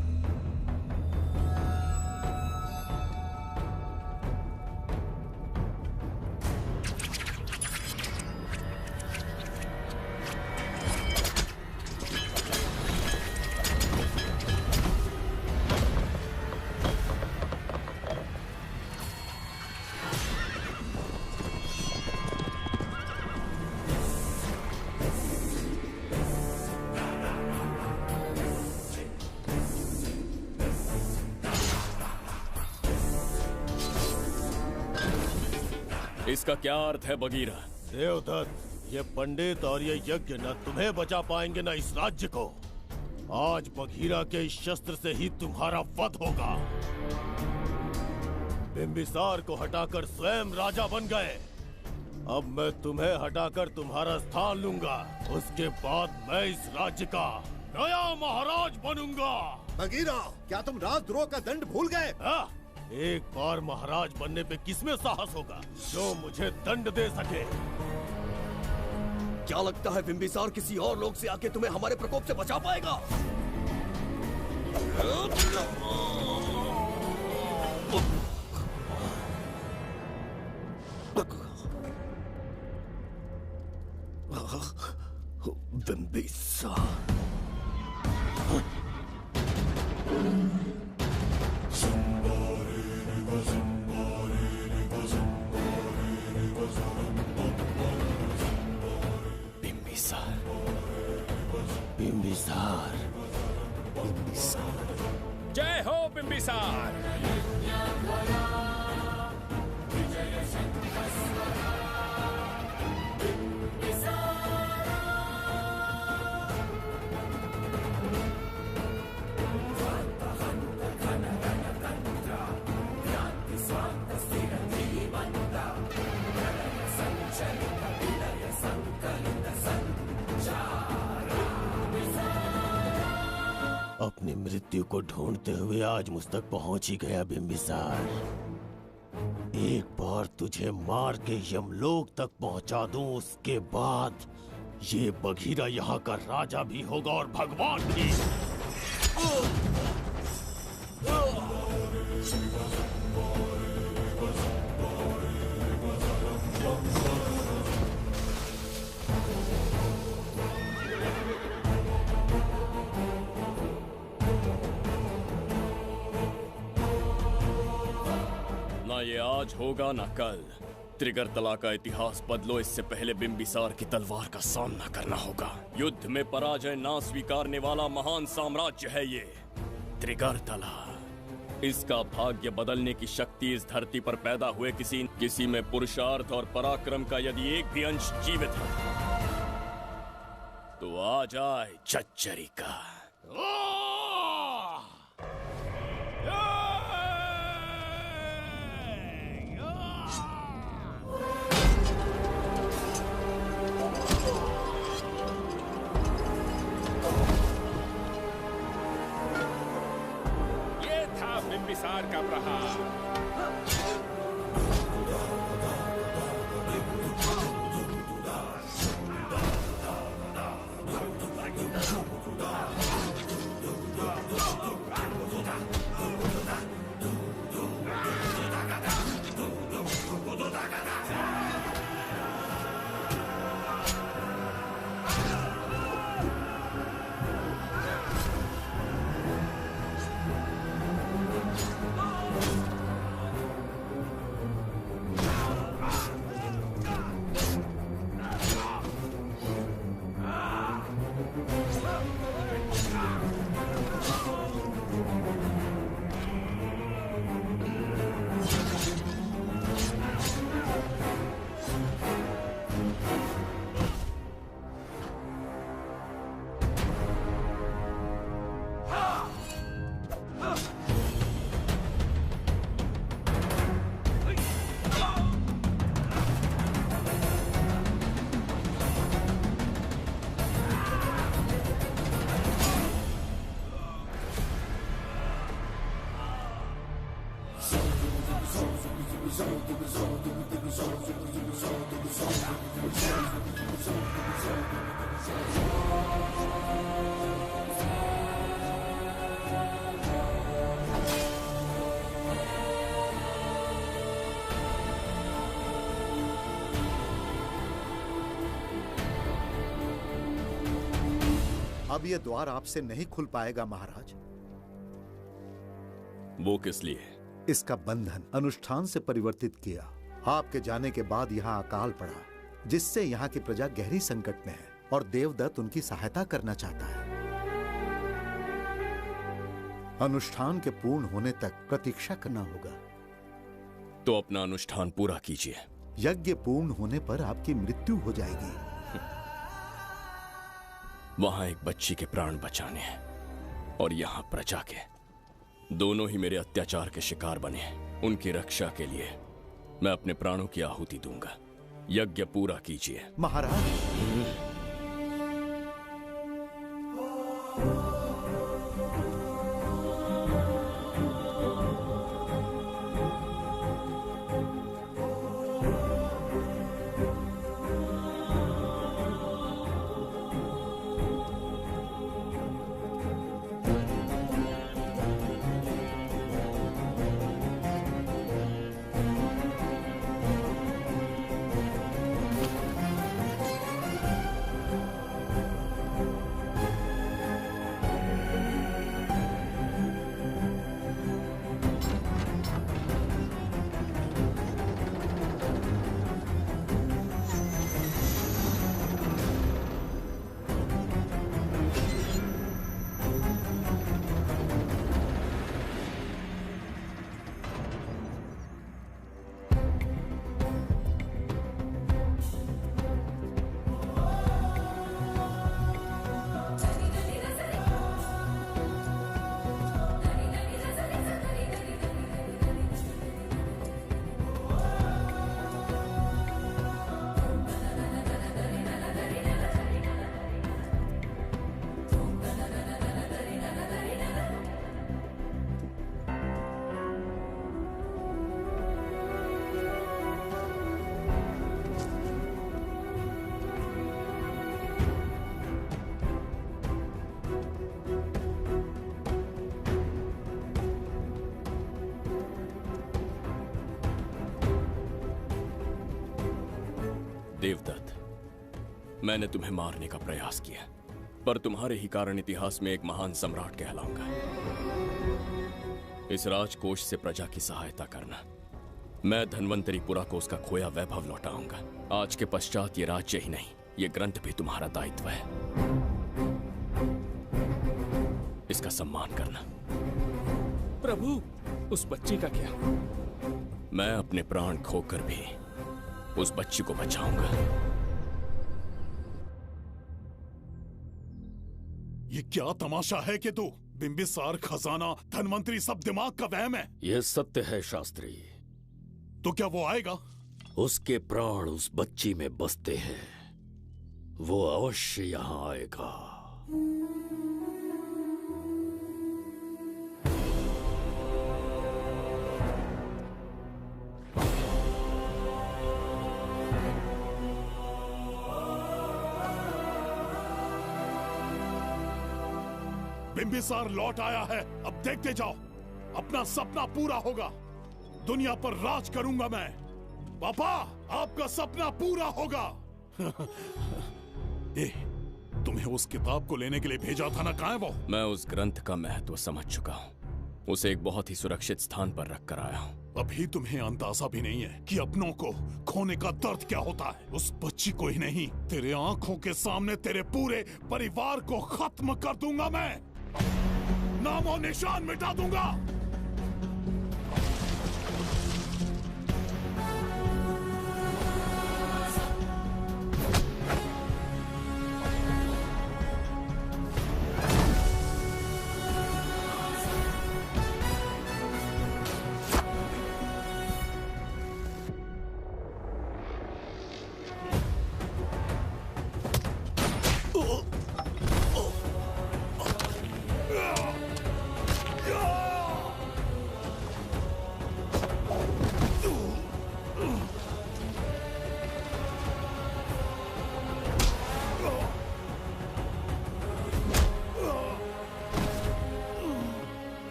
इसका क्या अर्थ है बगीरा? देवदत्त, ये पंडित और ये यज्ञ न तुम्हें बचा पाएंगे न इस राज्य को। आज बगीरा के इस शस्त्र से ही तुम्हारा वध होगा। बिम्बिसार को हटाकर स्वयं राजा बन गए। अब मैं तुम्हें हटाकर तुम्हारा स्थान लूंगा। उसके बाद मैं इस राज्य का नया महाराज बनूंगा। बगीरा, क्या तुम राजद्रोह का दंड भूल गए? एक बार महाराज बनने पे किसमें साहस होगा जो मुझे दंड दे सके? क्या लगता है बिम्बिसार किसी और लोग से आके तुम्हें हमारे प्रकोप से बचा पाएगा? बिम्बिसार बिम्बिसार, जय हो बिम्बिसार। अपनी मृत्यु को ढूंढते हुए आज मुझ तक पहुंच ही गया बिम्बिसार। एक बार तुझे मार के यमलोक तक पहुंचा दूं, उसके बाद ये बगीरा यहाँ का राजा भी होगा और भगवान भी। ना ये आज होगा ना कल। त्रिगर्तला का इतिहास बदलो, इससे पहले बिम्बिसार की तलवार का सामना करना होगा। युद्ध में पराजय ना स्वीकारने वाला महान साम्राज्य है ये त्रिगर्तला। इसका भाग्य बदलने की शक्ति इस धरती पर पैदा हुए किसी में पुरुषार्थ और पराक्रम का यदि एक भी अंश जीवित है तो आ जाए चच्चरी का। बिम्बिसार का प्रहार। अब ये द्वार आपसे नहीं खुल पाएगा महाराज। वो किस लिए? इसका बंधन अनुष्ठान से परिवर्तित किया। आपके जाने के बाद यहाँ अकाल पड़ा, जिससे यहाँ की प्रजा गहरी संकट में है और देवदत्त उनकी सहायता करना चाहता है। अनुष्ठान के पूर्ण होने तक प्रतीक्षा करना होगा। तो अपना अनुष्ठान पूरा कीजिए। यज्ञ पूर्ण होने पर आपकी मृत्यु हो जाएगी। वहां एक बच्ची के प्राण बचाने हैं और यहाँ प्रजा के, दोनों ही मेरे अत्याचार के शिकार बने हैं। उनकी रक्षा के लिए मैं अपने प्राणों की आहुति दूंगा। यज्ञ पूरा कीजिए। महाराज, देवदत्त, मैंने तुम्हें मारने का प्रयास किया, पर तुम्हारे ही कारण इतिहास में एक महान सम्राट कहलाऊंगा। इस राजकोष से प्रजा की सहायता करना। मैं धन्वंतरीपुरा को उसका खोया वैभव लौटाऊंगा। आज के पश्चात ये राज्य ही नहीं, ये ग्रंथ भी तुम्हारा दायित्व है। इसका सम्मान करना। प्रभु, उस बच्ची का क्या? मैं अपने प्राण खोकर भी उस बच्ची को बचाऊंगा। ये क्या तमाशा है कि तू बिंबिसार, खजाना, धनवंतरी सब दिमाग का वहम है। यह सत्य है शास्त्री। तो क्या वो आएगा? उसके प्राण उस बच्ची में बसते हैं, वो अवश्य यहाँ आएगा। बिंबिसार लौट आया है, अब देखते जाओ, अपना सपना पूरा होगा। दुनिया पर राज करूंगा मैं। पापा, आपका सपना पूरा होगा। तुम्हें उस किताब को लेने के लिए भेजा था ना, कहाँ है वो? मैं उस ग्रंथ का महत्व समझ चुका हूँ। उसे एक बहुत ही सुरक्षित स्थान पर रख कर आया हूँ। अभी तुम्हें अंदाजा भी नहीं है कि अपनों को खोने का दर्द क्या होता है। उस बच्ची को ही नहीं, तेरे आंखों के सामने तेरे पूरे परिवार को खत्म कर दूंगा मैं। नामो निशान मिटा दूंगा।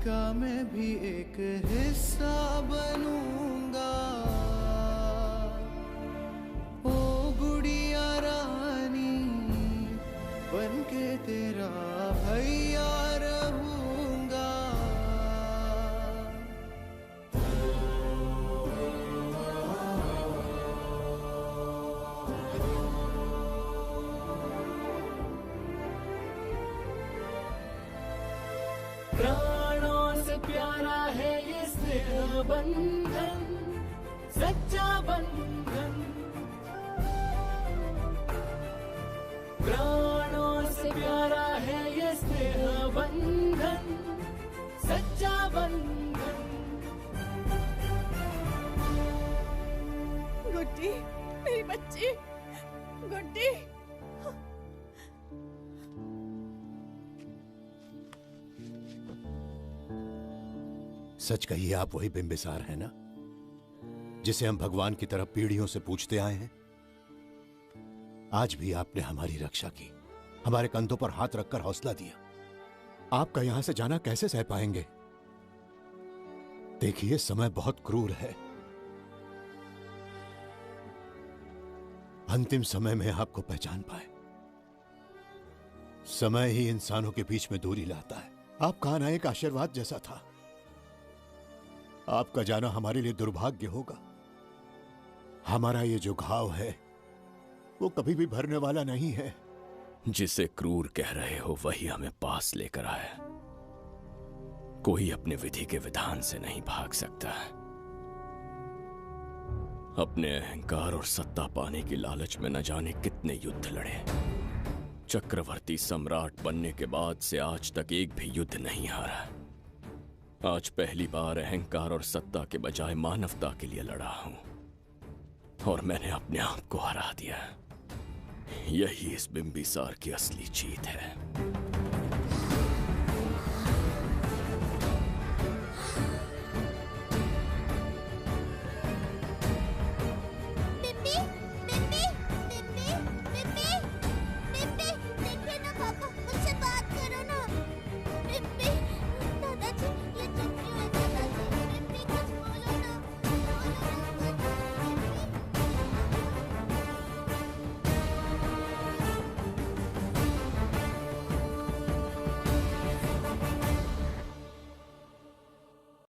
का मैं भी एक हिस्सा बनूंगा। ओ गुड़िया रानी बनके तेरा भैया रहूंगा। प्राणों से प्यारा है ये स्नेह बंधन, सच्चा बंधन। प्राणों से प्यारा है ये स्नेह बंधन, सच्चा बंधन। गुड्डी, मेरी बच्ची, गुड्डी। सच कहिए, आप वही बिंबिसार हैं ना, जिसे हम भगवान की तरफ पीढ़ियों से पूछते आए हैं? आज भी आपने हमारी रक्षा की, हमारे कंधों पर हाथ रखकर हौसला दिया। आपका यहां से जाना कैसे सह पाएंगे? देखिए, समय बहुत क्रूर है। अंतिम समय में आपको पहचान पाए। समय ही इंसानों के बीच में दूरी लाता है। आपका आना एक आशीर्वाद जैसा था। आपका जाना हमारे लिए दुर्भाग्य होगा। हमारा ये जो घाव है वो कभी भी भरने वाला नहीं है। जिसे क्रूर कह रहे हो वही हमें पास लेकर आया। कोई अपने विधि के विधान से नहीं भाग सकता। अपने अहंकार और सत्ता पाने की लालच में न जाने कितने युद्ध लड़े। चक्रवर्ती सम्राट बनने के बाद से आज तक एक भी युद्ध नहीं हारा। आज पहली बार अहंकार और सत्ता के बजाय मानवता के लिए लड़ा हूं, और मैंने अपने आप को हरा दिया। यही इस बिंबिसार की असली जीत है।